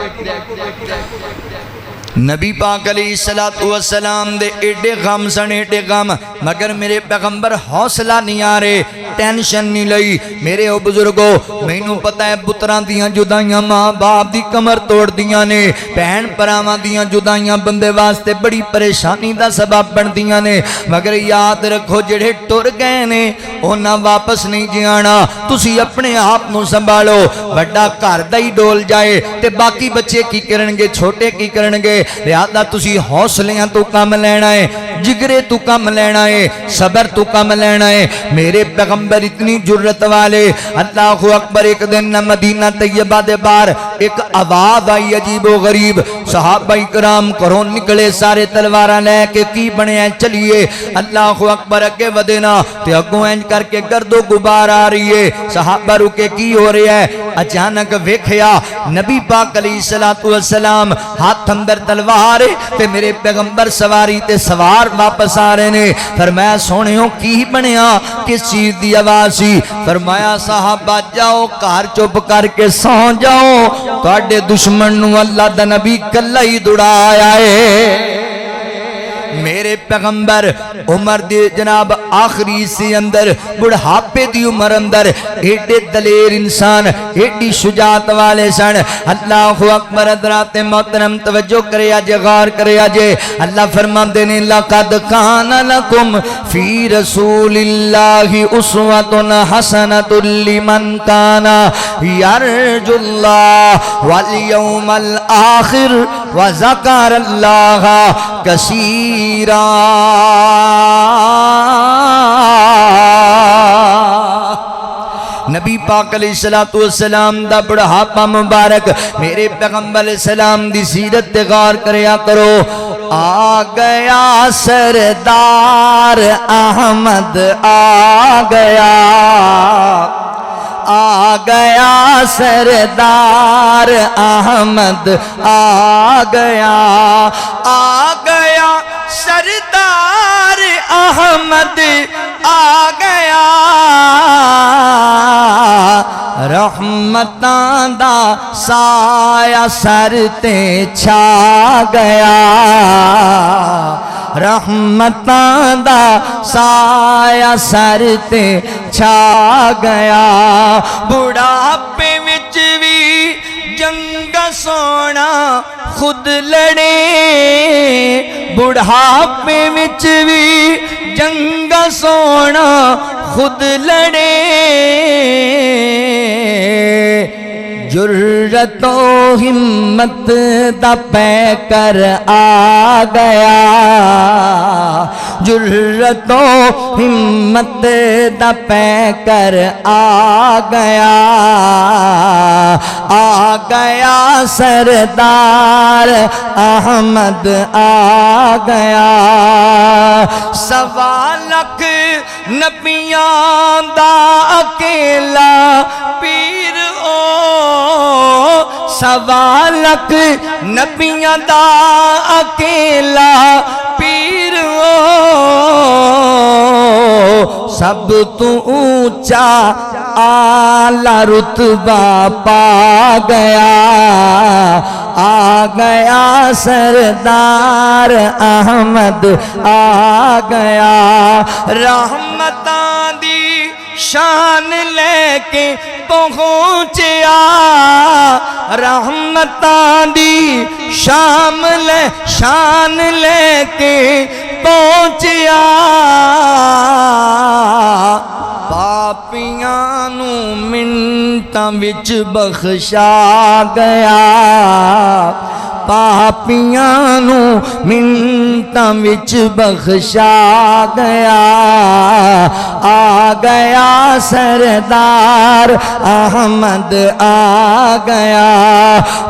نبی پاک علیہ السلام دے ایڈے غم سن ایڈے غم مگر میرے پیغمبر حوصلہ نہیں آ رہے ٹینشن نہیں لئی میرے او بزرگو مینوں پتہ ہے پتراں دیاں جدائیاں ماں باپ دی کمر توڑ دیاں نے بہن پراواں دیاں جدائیاں بندے واسطے بڑی پریشانی دا سبب بن دیاں نے مگر یاد رکھو جڑے ٹر گئے نے انہاں واپس نہیں جانا تسی اپنے آپ نو سنبھالو بڑا گھر دا ہی ڈول جائے تے باقی بچے کی کرن گے چھوٹے کی کرن گے لہذا تسی حوصلیاں تو کم لینا ہے جگرے تو کم لینا ہے صبر تو کم لینا ہے میرے پیغمبر اتنی جرت والے اللہ اکبر ایک دن مدینہ طیبہ دے بار ایک آواز آئی عجیب و غریب صحابہ کرام کروں نکلے سارے تلواراں لے کے کی بنے ہیں چلیے اللہ اکبر اگے ودینا تے اگوں انج کر کے گرد و غبار آ رہی ہے صحابہ رکے کی ہو رہا ہے اچانک ویکھیا نبی پاک علیہ السلام ہاتھ اندر تلوار تے میرے پیغمبر سواری تے سوار واپس آ رہے نے فرمایا سونےوں کی بنیا کس چیز دی آواز سی فرمایا صحابہ جاؤ گھر چپ کر کے سو جاؤ تواڈے دشمن نو اللہ دا نبی کلا ہی دڑایا ہے میرے پیغمبر عمر دی جناب آخری سے اندر بڑھاپے دی عمر اندر ایڈے دلیر انسان ایڈی شجاعت والے سن اللہ اکبر حضرات محترم توجہ کرے آجے غور کرے آجے اللہ فرماندے نے لَقَدْ كَانَ لَكُمْ فِي رَسُولِ اللَّهِ أُسْوَةٌ حَسَنَةٌ لِمَنْ كَانَ يَرْجُو اللَّهَ وَالْيَوْمَ الْآخِرِ وَذَكَرَ اللَّهَ كَثِيرًا نبی پاک علیہ السلام دا بڑھاپا مبارک میرے پیغمبر علیہ السلام دی سیرت تے غور کریا کرو آ گیا سردار احمد آ گیا آ گیا سردار احمد آ گیا آ گیا سردار احمد آ گیا رحمتاں دا سایہ سر تے چھا گیا رحمتاں دا سایہ سر تے چھا گیا بڑھاپے وچ وی جنگ سونا خود لڑے بڑھاپے وچ وی جنگ سونا خود لڑے جرت و ہمت دا پے کر آ گیا جرت و ہمت دا پے کر آ گیا سردار احمد آ گیا سوا لکھ نبیاں دا اکیلا پیر سوا لکھ نبیاں دا اکیلا پیر سب تو اونچا اعلی رتبہ پا گیا آ گیا سردار احمد آ گیا رحمتاں دی شان لے کے پہنچیا رحمتاں دی شان لے کے پہنچیا پاپیاں نو منٹاں وچ بخشا گیا پاپیاں نو منٹاں وچ بخشا گیا آ گیا سردار احمد آ گیا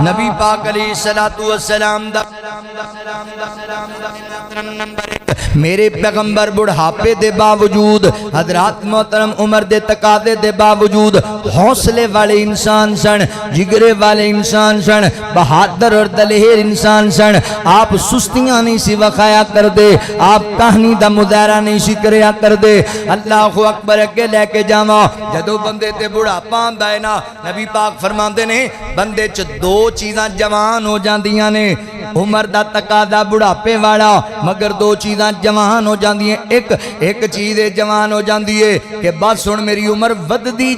نبی پاک علیہ الصلوۃ والسلام دا میرے پیغمبر بڑھاپے دے باوجود حضرات محترم عمر دے تقاضے دے باوجود حوصلے والے انسان سن جگرے والے انسان سن بہادر اور دلیر انسان سن آپ سستیاں نہیں سی وکھایا کر دے آپ کہانی دا مظاہرہ نہیں سی کریا کر دے اللہ اکبر اگے لے کے جاواں جدو بندے تے بڑھاپا آندا ہے نا نبی پاک فرماندے نے بندے چ دو چیزاں جوان ہو جاندیاں نے عمر دا تقاضا بڑھاپے والا مگر دو چیزاں جوان ہو جاندی ہیں ایک چیز جوان ہو جاندی ہے کہ بس ہن میری عمر وددی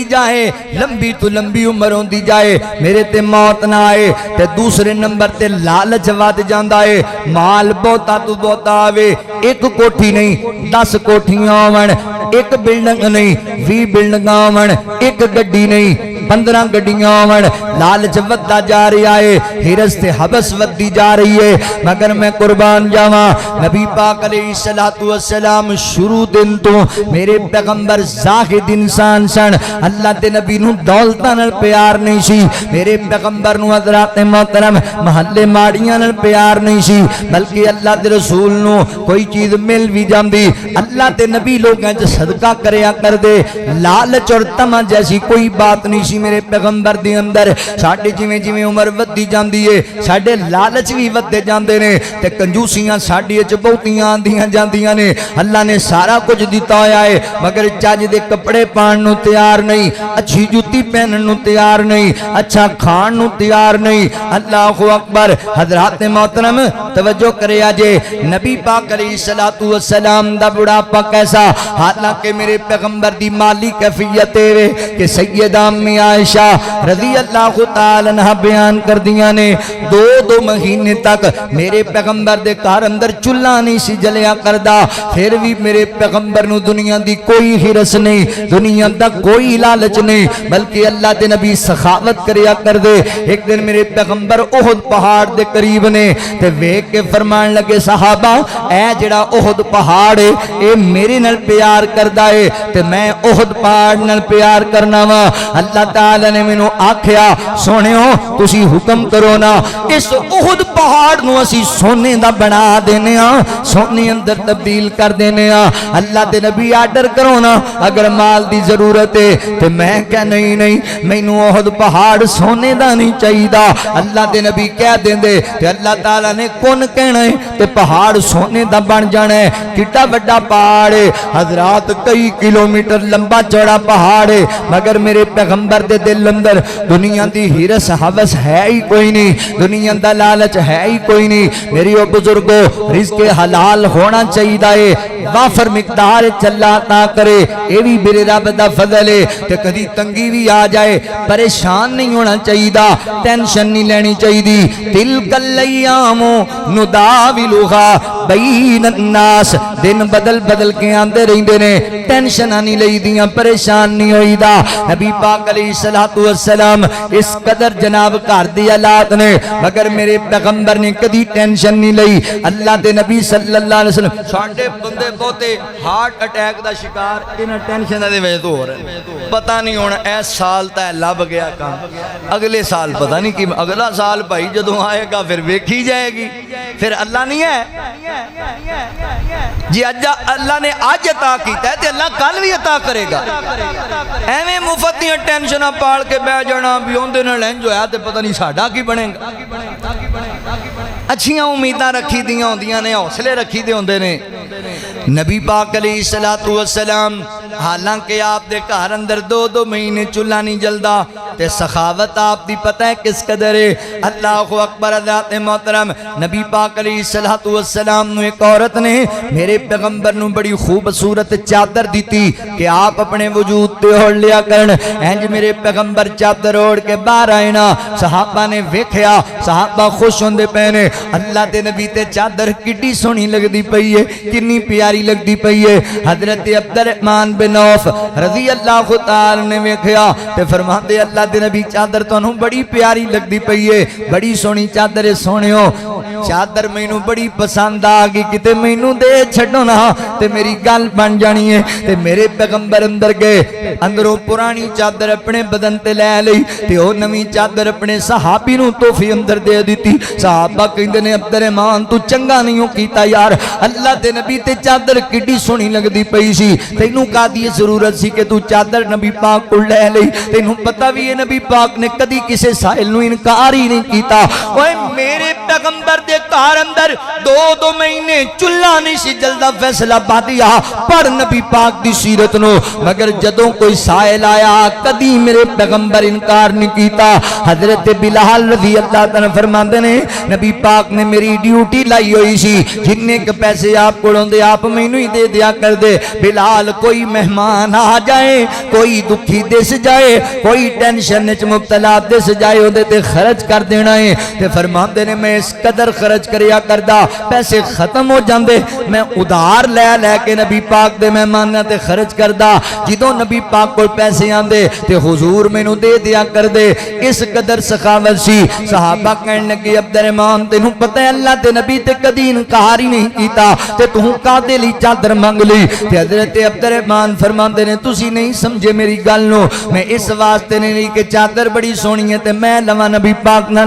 جائے لمبی تو لمبی عمر ہوندی جائے میرے تے موت نہ آئے تے دوسرے نمبر تے لالچ ود جاندا ہے مال بہتا تو بہتا آوے ایک کوٹھی نہیں 10 کوٹھیاں آون ایک بلڈنگ نہیں 20 بلڈنگاں آون ایک گڈی نہیں 15 گڈیاں آون لالچ وددا جا رہا ہے ہرس تے حبس ودی جا رہی ہے مگر میں قربان جاواں نبی پاک علیہ الصلوۃ والسلام شروع دن تو میرے پیغمبر زاہد انسان سن اللہ دے نبی نو دولتاں نال پیار نہیں سی میرے پیغمبر نو حضرات محترم محلے ماڑیاں نال پیار نہیں سی بلکہ اللہ دے رسول نو کوئی چیز مل بھی جاندی اللہ دے نبی لوگاں وچ صدقہ کریا کر دے لالچ اور طمع جیسی کوئی بات نہیں سی میرے پیغمبر دے اندر ساڈے جویں عمر ودی جاندی ہے ساڈے لالچ بھی ودے جاندے نے تے کنجوسیاں ساڈی وچ بہتیاں آندیاں جاندیاں نے اللہ نے سارا کچھ دتا ہویا ہے مگر چج دے کپڑے پان نو تیار نہیں اچھی جوتی پہنن نو تیار نہیں اچھا کھان نو تیار نہیں اللہ اکبر حضرات محترم توجہ کریا جے نبی پاک علیہ الصلوۃ والسلام دا بڑھاپا کیسا حالانکہ میرے پیغمبر دی مالی کیفیت ہے کہ سیدہ امی عائشہ رضی اللہ تعالی عنہ بیان کر دیا نے دو مہینے تک میرے پیغمبر دے گھر اندر چولہا نہیں سی جلیا کردا پھر بھی میرے پیغمبر نو دنیا دی کوئی ہرس نہیں دنیا دا کوئی لالچ نہیں بلکہ اللہ دے نبی سخاوت کریا کر دے ایک دن میرے پیغمبر احد پہاڑ دے قریب نے تے ویکھ کے فرمان لگے صحابہ اے جڑا احد پہاڑ ہے اے میرے نال پیار کردا ہے تے میں احد پہاڑ نال پیار کرنا وا اللہ تعالی نے مینوں آکھیا سونےو تسی حکم کرو نا اس احد پہاڑ نو اسی سونے دا بنا دینے ہاں سونے اندر تبدیل کر دینے ہاں اللہ دے نبی آرڈر کرو نا اگر مال دی ضرورت ہے تے میں کہہ نہیں مینوں احد پہاڑ سونے دا نہیں چاہیدا اللہ دے نبی کہہ دیندے تے اللہ تعالی نے کون کہنا ہے تے پہاڑ سونے دا بن جانا ہے کٹا بڑا پہاڑ ہے حضرات کئی کلومیٹر لمبا چوڑا پہاڑ ہے مگر میرے پیغمبر دے دل اندر دنیا دی ہرس حوث ہے ہی کوئی نہیں دنیا دا لالچ ہے ہی کوئی نہیں میری او بزرگو رزق حلال ہونا چاہیے وافر مقدار چلا تا کرے اے بھی میرے رب دا فضل ہے تے کدی تنگی بھی آ جائے پریشان نہیں ہونا چاہیے ٹینشن نہیں لینی چاہیے تلک الایام نداولھا بین الناس دن بدل بدل کے آندے رہندے نے ٹینشن نہیں لئی دیاں پریشان نہیں ہوئی دا نبی پاک علیہ السلام اس قدر جناب گھر دی حالات نے مگر میرے پیغمبر نے کدی ٹینشن نہیں لئی اللہ دے نبی صلی اللہ علیہ وسلم ساڈے بندے بہتے ہارٹ اٹیک دا شکار انہاں ٹینشن دے وجہ تو ہو رہے پتہ نہیں ہونا اس سال تے لب گیا کام اگلے سال پتہ نہیں کہ اگلا سال بھائی جدوں آئے گا پھر ویکھی جائے گی پھر اللہ نہیں ہے جی اللہ نے آج عطا کیتا ہے تے اللہ کل بھی عطا کرے گا ایویں مفت دیاں ٹینشناں پال کے بہ جانا بھی اوندے نال انج ہویا تے پتہ نہیں ساڈا کی بنے گا اچھیاں امیداں رکھی دیاں ہوندیاں نے حوصلے رکھی دے ہوندے نے نبی پاک علیہ السلام حالانکہ آپ دے گھر اندر دو مہینے چولہا نہیں جلدا تے سخاوت آپ دی پتہ ہے کس قدر ہے اللہ اکبر حضرات محترم نبی پاک علیہ السلام نو ایک عورت نے میرے پیغمبر نو بڑی خوبصورت چادر دیتی کہ آپ اپنے وجود تے اوڑھ لیا کرن انج میرے پیغمبر چادر اوڑھ کے باہر آئے نا صحابہ نے ویکھیا صحابہ خوش ہوندے پے نے اللہ دے نبی تے چادر کڈی سونی لگدی پئی ہے کنی پیاری لگدی پئی ہے حضرت عبد الرحمن بن عوف رضی اللہ تعالی نے ویکھیا تے فرماندے اللہ دے نبی چادر تانوں بڑی پیاری لگدی پئی ہے بڑی سونی چادر ہے سونیو چادر مینوں بڑی پسند آ گئی کتے مینوں دے چھڈو نا تے میری گل بن جانی ہے تے میرے پیغمبر اندر گئے اندروں پرانی چادر اپنے بدن تے لے لئی تے او نویں چادر اپنے صحابی نوں تحفے اندر دے دتی صحابہ کہندے نے عبد الرحمن تو چنگا نہیں کیتا یار اللہ دے نبی تے چادر کڈی سونی لگدی پئی سی تینوں کادی ضرورت سی کہ تو چادر نبی پاک کو لے لئی تینوں پتہ بھی ہے نبی پاک نے کدی کسے سائل نوں انکار ہی نہیں کیتا اوے میرے پیغمبر دے گھر اندر دو مہینے چولہا نہیں سی جلدا فیصلہ بادیا پڑھ نبی پاک دی سیرت نو مگر جدوں کوئی سائل آیا کدی میرے پیغمبر انکار نہیں کیتا حضرت بلال رضی اللہ تعالی فرماندے نے نبی پاک نے میری ڈیوٹی لائی ہوئی سی جننے کے پیسے آپ کو ہوندے آپ مینوں ہی دے دیا کر دے بلال کوئی مہمان آ جائے کوئی دکھی دس جائے کوئی ٹینشن وچ مبتلا دس جائے اودے تے خرچ کر دینا ہے تے فرماندے نے میں اس قدر خرچ کریا کردا پیسے ختم ہو جاندے میں ادھار لے کے نبی پاک دے مہماناں تے خرچ کردا جدوں نبی پاک کول پیسے آندے تے حضور مینوں دے دیا کر دے اس قدر سخاوت سی صحابہ کہن لگے عبد الرحمن تینوں پتہ ہے اللہ تے نبی تے کدی انکار ہی نہیں کیتا تے تو کادے لئی چادر منگ لی تے حضرت عبد الرحمن فرماندے نے تسی نہیں سمجھے میری گل نو میں اس واسطے نہیں کہ چادر بڑی سونی ہے تے میں لواں نبی پاک نہ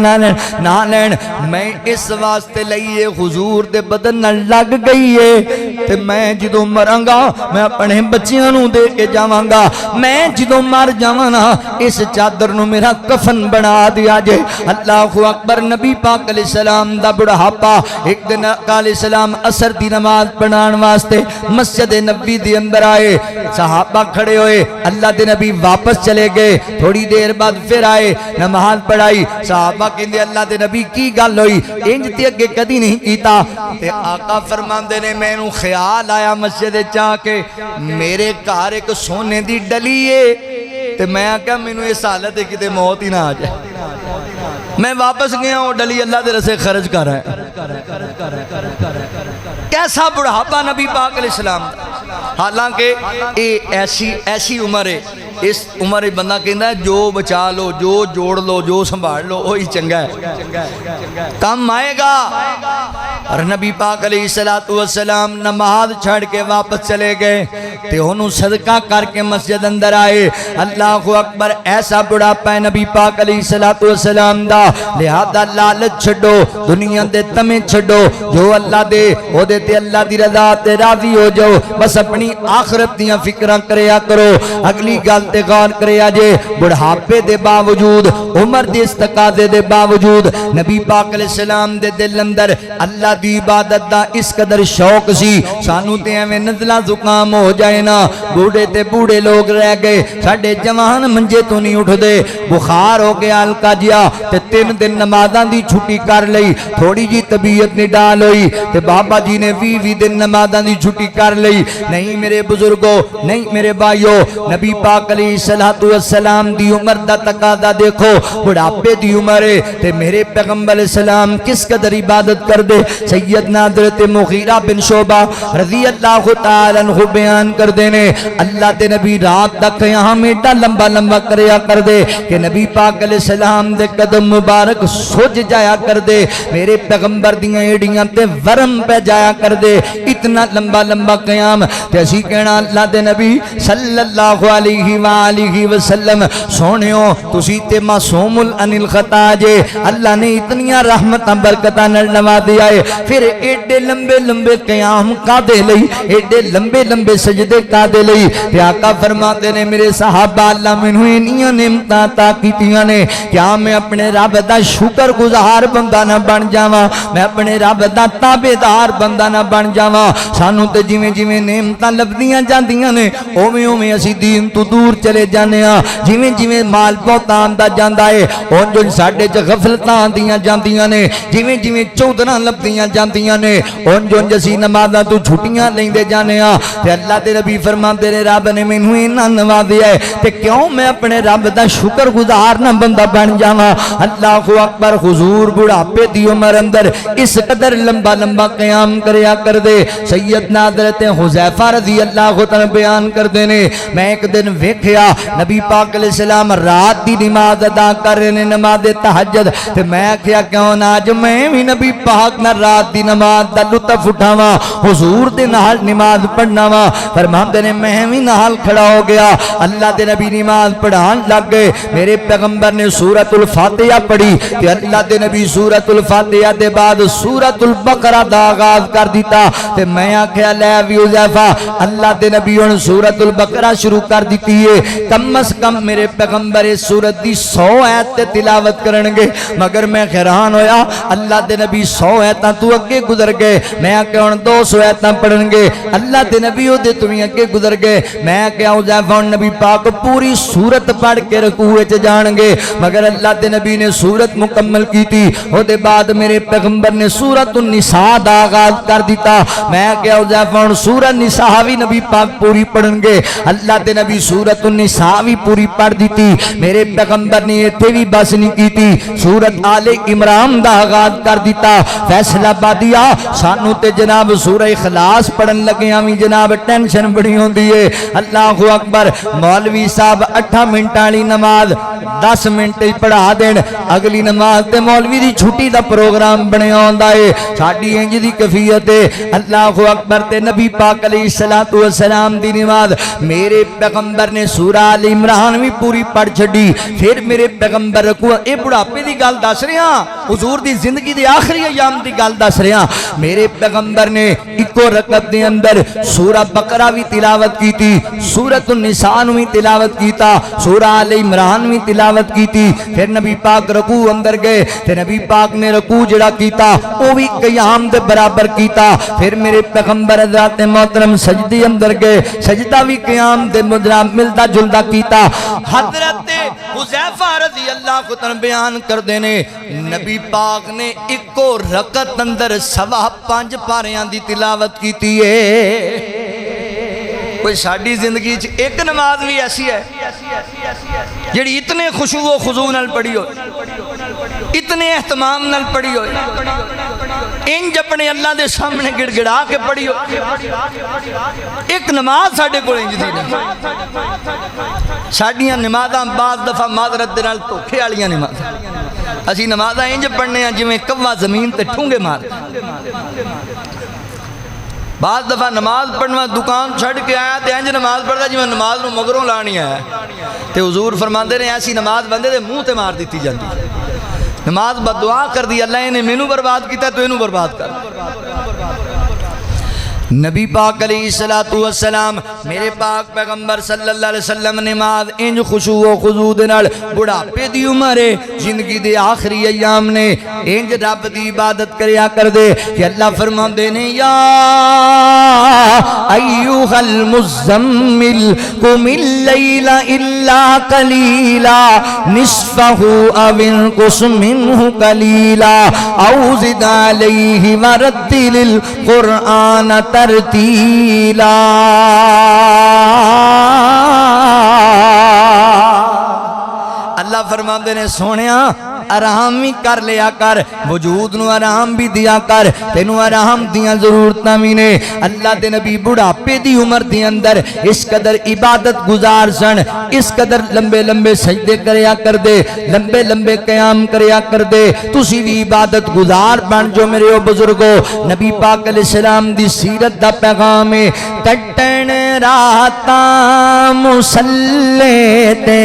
لین میں اس واسطے لئی حضور دے بدن نال لگ گئی ہے تے میں جدوں مراں گا میں اپنے بچیاں نوں دے کے جاواں گا میں جدوں مر جاواں نا اس چادر نو میرا کفن بنا دیا جے اللہ اکبر نبی پاک علیہ السلام دا بڑھاپا ایک دن علیہ السلام عصر دی نماز پڑھان واسطے مسجد نبوی دے اندر آئے صحابہ کھڑے ہوئے اللہ دے نبی واپس چلے گئے تھوڑی دیر بعد پھر آئے نماز پڑھائی صحابہ کہندے اللہ دے نبی کی گل ہوئی انج تے اگے کدی نہیں کیتا تے آقا فرماندے نے مینوں خیال آیا مسجد چا کے میرے گھر ایک سونے دی ڈلی ہے تے میں کہا مینوں اس حالت ہے کتے موت ہی نہ آ جائے میں واپس گیا وہ ڈلی اللہ دے رسے خرچ کر رہا ہے کیسا بڑھاپا نبی پاک علیہ السلام حالانکہ ایسی عمر ہے اس عمر بندہ کہندا ہے جو بچا لو جو جوڑ لو جو سنبھال لو وہی چنگا ہے کم آئے گا اور نبی پاک علیہ السلام نماز چھڑ کے واپس چلے گئے تے انہوں صدقہ کر کے مسجد اندر آئے اللہ اکبر ایسا بڑھاپا ہے نبی پاک علیہ السلام دا لہذا لالچ چھڑو دنیا دے تمہیں چھڑو جو اللہ دے او دے تے اللہ دی رضا تے راضی ہو جاؤ بس اپنی آخرت دیاں فکراں کریا کرو اگلی گل تے غور کریا جے بڑھاپے دے باوجود عمر دے استقاضے دے باوجود نبی پاک علیہ السلام دے دل اندر اللہ دی عبادت دا اس قدر شوق سی سانو تے ایویں نزلہ زکام ہو جائے نا بوڑھے تے بوڑھے لوگ رہ گئے ساڈے جوان منجے تو نہیں اٹھ دے بخار ہو گیا ہلکا جیا تے 3 دن نمازاں دی چھٹی کر لئی تھوڑی جی طبیعت نہیں ڈال ہوئی تے بابا جی نے 20 دن نمازاں دی چھٹی کر لئی نہیں میرے بزرگوں نہیں میرے بھائیوں نبی پاک علیہ علیہ الصلوۃ والسلام دی عمر دا تقاضا دیکھو، بڑھاپے دی عمر ہے تے میرے پیغمبر علیہ السلام کس قدر عبادت کر دے۔ سیدنا حضرت مغیرہ بن شعبہ رضی اللہ تعالی عنہ بیان کر دینے اللہ دے نبی رات دا قیام ایڈا لمبا لمبا کریا کر دے کہ نبی پاک علیہ السلام دے قدم مبارک سج جایا کر دے، میرے پیغمبر دیاں ایڑیاں تے ورم پہ جایا کر دے، اتنا لمبا لمبا قیام۔ تے اسی کہنا اللہ دے نبی صلی اللہ علیہ وآلہ وسلم سونیو تسی تے معصوم عن الخطا جے، اللہ نے اتنیاں رحمتاں برکتاں نال نوازیا ہے، پھر ایڈے لمبے لمبے قیام کا دے لئی، ایڈے لمبے لمبے سجدے کا دے لئی۔ تے آقا فرماتے نے میرے صحابہ اللہ مینوں انیاں نعمتاں عطا کیتیاں نے، کیا میں اپنے رب دا شکر گزار بندہ نہ بن جاواں، میں اپنے رب دا تابعدار بندہ نہ بن جاواں۔ سانوں تے جویں جویں نعمتاں لبدیاں جاندیاں نے اوویں اوویں اسی دین تو دور چلے جانے ہاں، جویں جویں مال بہت آندا جاندا ہے اون جو ساڈے چ غفلتاں آندیاں جاندیاں نے، جویں جویں چودھراں لبدیاں جاندیاں نے اون جو اسی نمازاں تو چھٹیاں لیندے جانے ہاں۔ تے اللہ دے نبی فرماندے نے رب نے مینوں انہاں نوازیا ہے تے کیوں میں اپنے رب دا شکر گزار نہ بندہ بن جاواں۔ اللہ اکبر، حضور بڑھاپے دی عمر اندر اس قدر لمبا لمبا قیام کریا کر دے۔ سیدنا حضرت حذیفہ رضی اللہ تعالی بیان کردے نے میں ایک دن ویکھیا نبی پاک علیہ السلام رات دی نماز ادا کر رہے نے، نماز تہجد، تے میں آکھیا کیوں نہ اج میں بھی نبی پاک نہ رات دی نماز دا لطف اٹھاواں، حضور دے نال نماز پڑھنا وا۔ فرماندے نے میں بھی نال کھڑا ہو گیا، اللہ دے نبی نماز پڑھان لگ گئے، میرے پیغمبر نے سورۃ الفاتحہ پڑھی تے اللہ دے نبی سورۃ الفاتحہ دے بعد سورۃ البقرہ دا آغاز کر دیتا تے میں آکھیا لے وی حذیفہ اللہ دے نبی ہن سورۃ البقرہ شروع کر دیتی ہے، کم از کم میرے پیغمبر اس سورت دی 100 آیت تے تلاوت کرن گے، مگر میں حیران ہویا اللہ دے نبی 100 آیتاں تو اگے گزر گئے، میں کہ ہن 200 آیتاں پڑھن گے، اللہ دے نبی او دے تمہیں اگے گزر گئے، میں کہ حذیفہ نبی پاک پوری سورت پڑھ کے رکوع وچ جان گے، مگر اللہ دے نبی نے سورت مکمل کی تھی، او دے بعد میرے پیغمبر نے سورۃ النساء دا آغاز کر دیتا، میں کہ حذیفہ سورۃ النساء بھی نبی پاک پوری پڑھن گے، اللہ دے نبی سورۃ النساء بھی پوری پڑھ دیتی، میرے پیغمبر نے ایتھے بھی بس نہیں کی تھی، سورۃ آل عمران دا آغاز کر دیتا، فیصلہ بادیا سانو تے جناب سورہ اخلاص پڑھن لگے ہمیں جناب ٹینشن بڑی ہوندی ہے۔ اللہ اکبر، مولوی صاحب 8 منٹ والی نماز 10 منٹ پڑھا دین، اگلی نماز تے مولوی دی چھٹی دا پروگرام بنیا ہوندا ہے، ساڈی انج دی کیفیت ہے۔ اللہ اکبر، تے نبی پاک علیہ الصلوۃ والسلام دی نماز میرے پیغمبر نے سورہ آل عمران بھی پوری پڑھ چھڈی، پھر میرے پیغمبر رکوع، اے بڑھاپے دی گل دس رہا حضور دی زندگی دے آخری ایام دی گل دس رہا، میرے پیغمبر نے اکو رکعت دے اندر سورہ بقرہ بھی تلاوت کی تھی، سورۃ النساء بھی تلاوت کیتا، سورہ آل عمران بھی تلاوت کی تھی، پھر نبی پاک رکوع اندر گئے تے نبی پاک نے رکوع جڑا کیتا او بھی قیام دے برابر کیتا، پھر میرے پیغمبر حضرت محترم سجدے اندر گئے، سجدہ بھی قیام دے ملتا جلدا کیتا۔ حضرت حذیفہ رضی اللہ عنہ بیان کر دینے نبی پاک نے اکو رکعت اندر 5.25 پاریاں دی تلاوت کیتی ہے۔ کوئی ساڈی زندگی چ ایک نماز بھی ایسی ہے جڑی اتنے خشوع و خضوع نال پڑھی ہو، اتنے اہتمام نال پڑھی ہو، انج اپنے اللہ دے سامنے گڑ گڑا کے پڑھی ہو، ایک نماز ساڈے کول انج دی نہیں۔ ساڈیاں نمازاں بعض دفعہ معذرت دے نال دھوکھے والیاں نمازاں، اسی نمازاں انج پڑھنے ہیں جویں کوا زمین تے ٹھونگے مار، بعض دفعہ نماز پڑھنا دکان چھڑ کے آیا تے انج نماز پڑھتا جی میں نماز نو مگروں لانی ہے تے حضور فرماندے نے ایسی نماز بندے دے منہ تے مار دیتی جاندی، نماز بددعا کر دی اللہ نے مینوں برباد کیتا تو اینوں برباد کر۔ نبی پاک علیہ الصلوۃ والسلام میرے پاک پیغمبر صلی اللہ علیہ وسلم نماز انج خشوع و خضوع دے نال بڑھاپے دی عمر ہے، زندگی دے آخری ایام نے انج رب دی عبادت کریا کر دے کہ اللہ فرماندے نے یا ایھا المزمل قم اللیل الا قلیلا نصفہ او انقص منہ قلیلا او زد علیہ ورتل القرآن ترتیلا۔ فرماندے نے سونیا آرام بھی کر لیا کر وجود نو آرام بھی دیا کر تینو آرام دیاں ضرورتاں بھی نے اللہ دے نبی بڑھاپے دی عمر دی اندر اس قدر عبادت گزار سن اس قدر لمبے لمبے سجدے کریا کر دے لمبے لمبے قیام کریا کر دے تسی بھی عبادت گزار بن جو میرے بزرگو نبی پاک علیہ السلام دی سیرت دا پیغام ہے کٹن راتاں مصلے تے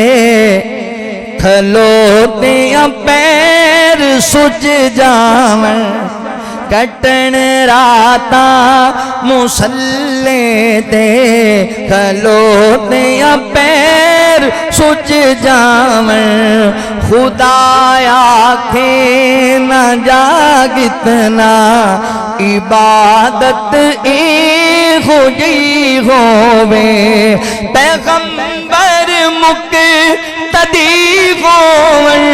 کھلوتیاں پیر سج جاون کٹن راتاں مصلے تے کھلوتیاں پیر سج جاون خدایا آکھے نہ جاگتنا عبادت ہو جی ہووے پیغمبر مقتدی ہوون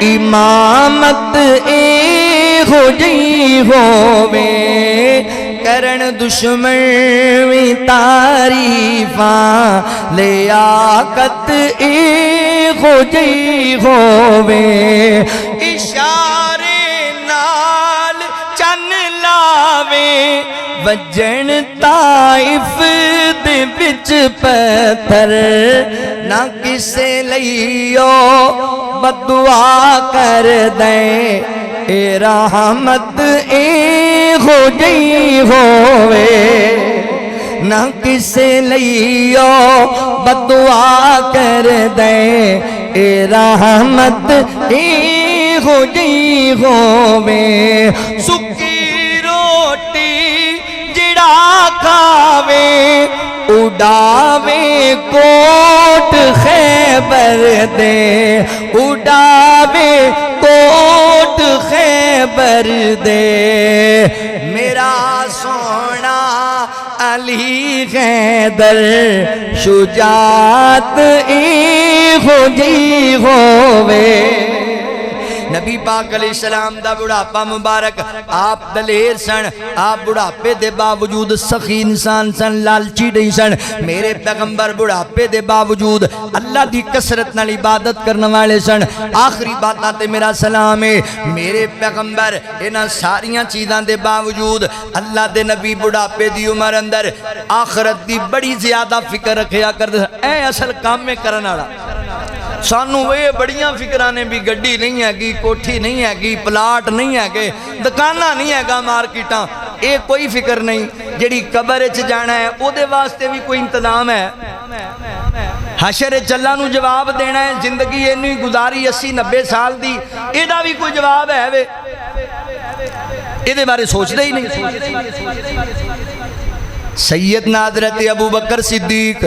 امامت ہو جی ہووے کرن دشمن وی تعریفاں لیاقت ہو جی ہووے اشارے نال چن لاوے وجن طائف دے وچ پتھر نہ کسے لئیو بدعا کر دے اے رحمت ہو جی ہووے نہ کسے لئیو بدعا کر دے اے رحمت ہو جی ہووے سکی روٹی جڑا کھاوے اڑاوے کوٹ خیبر دے اڑاوے کوٹ خیبر دے میرا سونا علی حیدر شجاعت ہو جی ہووے نبی پاک علیہ السلام دا بڑھاپا مبارک آپ دلیر سن آپ بڑھاپے دے باوجود سخی انسان سن لالچی نہیں سن میرے پیغمبر بڑھاپے دے باوجود اللہ دی کثرت نال عبادت کرنے والے سن آخری باتاں تے میرا سلام ہے میرے پیغمبر انہاں ساریاں چیزاں دے باوجود اللہ دے نبی بڑھاپے دی عمر اندر آخرت دی بڑی زیادہ فکر رکھیا کردے اے اصل کام میں کرن والا سانو وہ بڑیاں فکرانے بھی گڈی نہیں ہے گی کوٹھی نہیں ہے گی پلاٹ نہیں ہے گے دکانہ نہیں ہے گا مارکیٹاں اے کوئی فکر نہیں جڑی قبر اچ جانا ہے او دے واسطے بھی کوئی انتظام ہے حشر چلا نو جواب دینا ہے زندگی اینوی گزاری 80-90 سال دی اے دا بھی کوئی جواب ہے وے اے دے بارے سوچ دے ہی نہیں سیدنا حضرت ابو بکر صدیق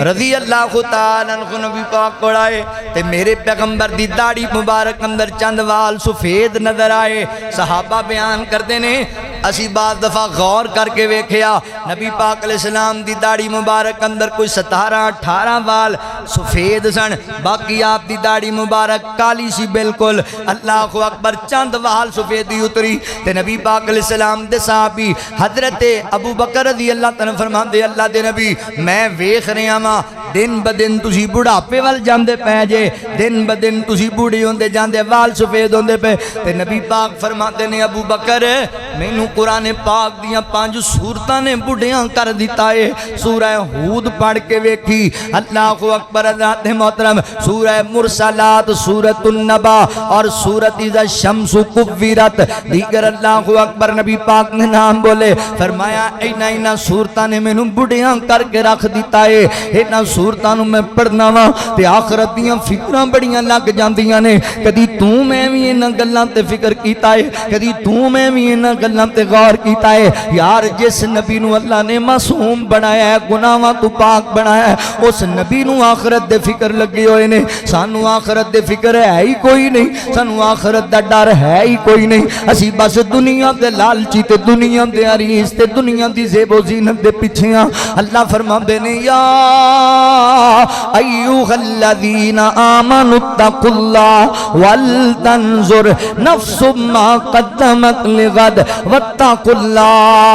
رضی اللہ تعالیٰ عنہ نبی پاک کو آئے تے میرے پیغمبر دی داڑھی مبارک اندر چند وال سفید نظر آئے صحابہ بیان کردے نے اسی بعض دفعہ غور کر کے ویکھیا نبی پاک علیہ السلام دی داڑھی مبارک اندر کوئی 17-18 وال سفید سن باقی آپ دی داڑھی مبارک کالی سی بالکل اللہ اکبر چند وال سفیدی اتری تے نبی پاک علیہ السلام دے صحابی حضرت ابو بکر رضی اللہ تعالیٰ فرمان دے اللہ دے نبی میں ویکھ رہا ماں دن بدن تسی بڑھاپے وال جاندے پہ جے دن بدن تسی بوڑھی ہوندے جاندے وال سفید ہوندے پہ تے نبی پاک فرماتے نے ابو بکر مینوں قرآن پاک دیاں 5 سورتاں نے بڑھیاں کر دیتا ہے سورہ ہود پڑھ کے ویکھی اللہ اکبر حضرات محترم سورہ مرسلات سورۃ النبا اور سورۃ اذا الشمس کورت دیگر اللہ اکبر نبی پاک نے نام بولے فرمایا اینا سورتاں نے مینوں بڑھیاں کر کے رکھ دیتا ہے اینا سورتاں نوں میں پڑھنا وا تے آخرت دیاں فکراں بڑیاں لگ جاندیاں نے کدی تو میں وی انہاں گلاں تے فکر کیتا ہے کدی تو میں وی انہاں گلاں تے غور کیتا ہے یار جس نبی نو اللہ نے معصوم بنایا ہے گناہاں تو پاک بنایا ہے اس نبی نو آخرت دے فکر لگے ہوئے نے سانو آخرت دے فکر ہے ہی کوئی نہیں سانو آخرت دا ڈر ہے ہی کوئی نہیں اسی بس دنیا دے لالچی تے دنیا دے عریض تے دنیا دی زیب و زینت دے پیچھے ہاں اللہ فرماندے نے یا ایوہ الذین آمنوا اتقوا اللہ ولتنظر نفس ما قدمت لغد واتقوا اللہ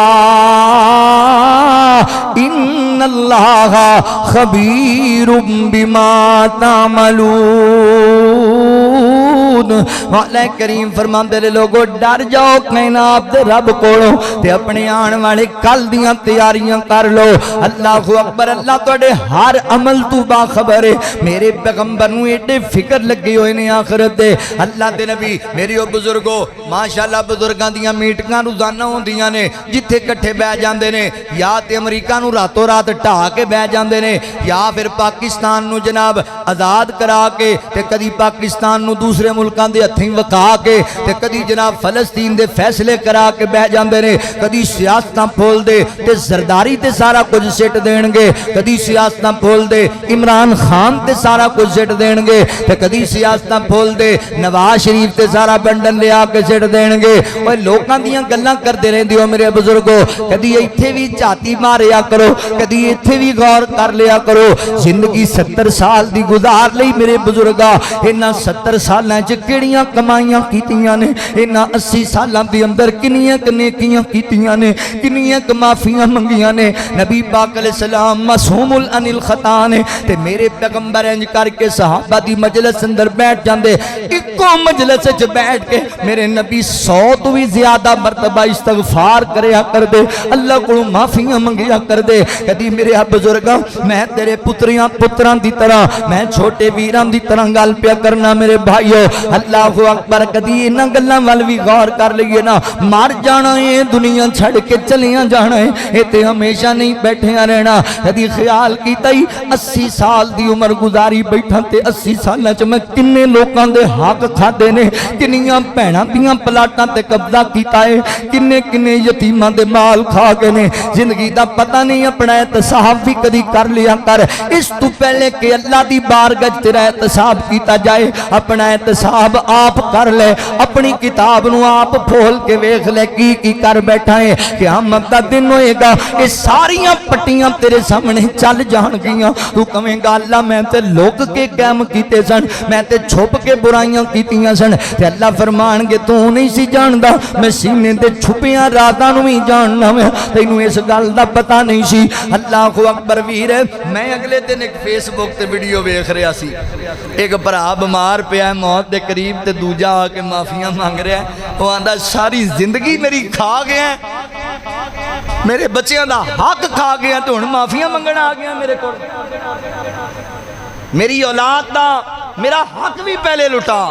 ان اللہ خبیر بما تعملون محمود مولا کریم فرماندے نے لوگو ڈر جاؤ کائنات دے رب کولوں تے اپنے آن والے کل دیاں تیاریاں کر لو اللہ اکبر اللہ تواڈے ہر عمل تو باخبر ہے میرے پیغمبر نوں ایڈے فکر لگے ہوئے نے آخرت دے اللہ دے نبی میری او بزرگو ماشاءاللہ بزرگاں دیاں میٹنگاں روزانہ ہوندیاں نے جتھے کٹھے بیٹھ جاندے نے یا تے امریکہ نوں راتوں رات ڈھا کے بیٹھ جاندے نے یا پھر پاکستان نوں جناب آزاد کرا کے تے کدی پاکستان نوں دوسرے ملکاں دے ہتھیں وکھا کے تے کدی جناب فلسطین دے فیصلے کرا کے بیٹھ جاندے نے کدی سیاستاں پھول دے تے زرداری تے سارا کچھ سٹ دین گے کدی سیاستاں پھول دے عمران خان تے سارا کچھ سٹ دین گے تے کدی سیاستاں پھول دے نواز شریف تے سارا بنڈن لے آ کے سٹ دین گے اوے لوکاں دیاں گلاں کردے رہندے ہو میرے بزرگو کدی ایتھے بھی جاتی ماریا کرو کدی ایتھے بھی غور کر لیا کرو زندگی 70 سال دی گزار لئی میرے بزرگا انہاں 70 سالاں چ کیڑیاں کمائیاں کیتیاں نے انہاں 80 سالاں دے اندر کنیاں نیکیاں کیتیاں نے کنیاں معافیاں منگیاں نے نبی پاک علیہ السلام معصوم عن الخطا نے تے میرے پیغمبر انج کر کے صحابہ دی مجلس اندر بیٹھ جاندے اکو مجلس وچ بیٹھ کے میرے نبی 100 تو بھی زیادہ مرتبہ استغفار کریا کر دے اللہ کو معافیاں منگیا کر دے کدی میرے بزرگاں میں تیرے پتراں دی طرح میں چھوٹے ویراں دی طرح گل پیا کرنا میرے بھائیو اللہ اکبر کدی انہاں گلاں ول وی غور کر لئیے نا مر جانا ہے دنیا چھڑ کے چلیاں جانا ہے اے تے ہمیشہ نہیں بیٹھیاں رہنا کدی خیال کیتا ہی 80 سال دی عمر گزاری بیٹھا تے 80 سالاں چ میں کنے لوکاں دے حق کھادے نے کنیاں بہناں دیاں پلاٹاں تے قبضہ کیتا ہے کنے یتیماں دے مال کھا کے نے زندگی دا پتہ نہیں اپنا احتساب بھی کدی کر لیا کر اس تو پہلے کہ اللہ دی بارگاہ تیرا احتساب کیتا جائے اپنا احتساب آپ کر لے اپنی کتاب نو آپ پھول کے ویکھ لے کی کر بیٹھا ہے قیامت دا دن ہوئے گا یہ ساریاں پٹیاں تیرے سامنے چل جان گیاں تو کہیں گا اللہ میں تے لوگ کے کام کیتے سن میں تے چھپ کے برائیاں کیتیاں سن تے اللہ فرمان گے تو نہیں سی جاندا میں سینے تے چھپیاں راتاں نوں ہی جاننا میں تینوں اس گل دا پتہ نہیں سی اللہ اکبر ویر میں اگلے دن ایک فیس بک تے ویڈیو ویکھ رہا سی ایک بھرا بیمار پیا موت دے قریب تے دوجا آ کے معافیاں مانگ رہا ہے وہ آندا ساری زندگی میری کھا گیا میرے بچیاں دا حق کھا گیا تو ہن معافیاں منگن آ گیا میرے کو میری اولاد دا میرا حق بھی پہلے لٹا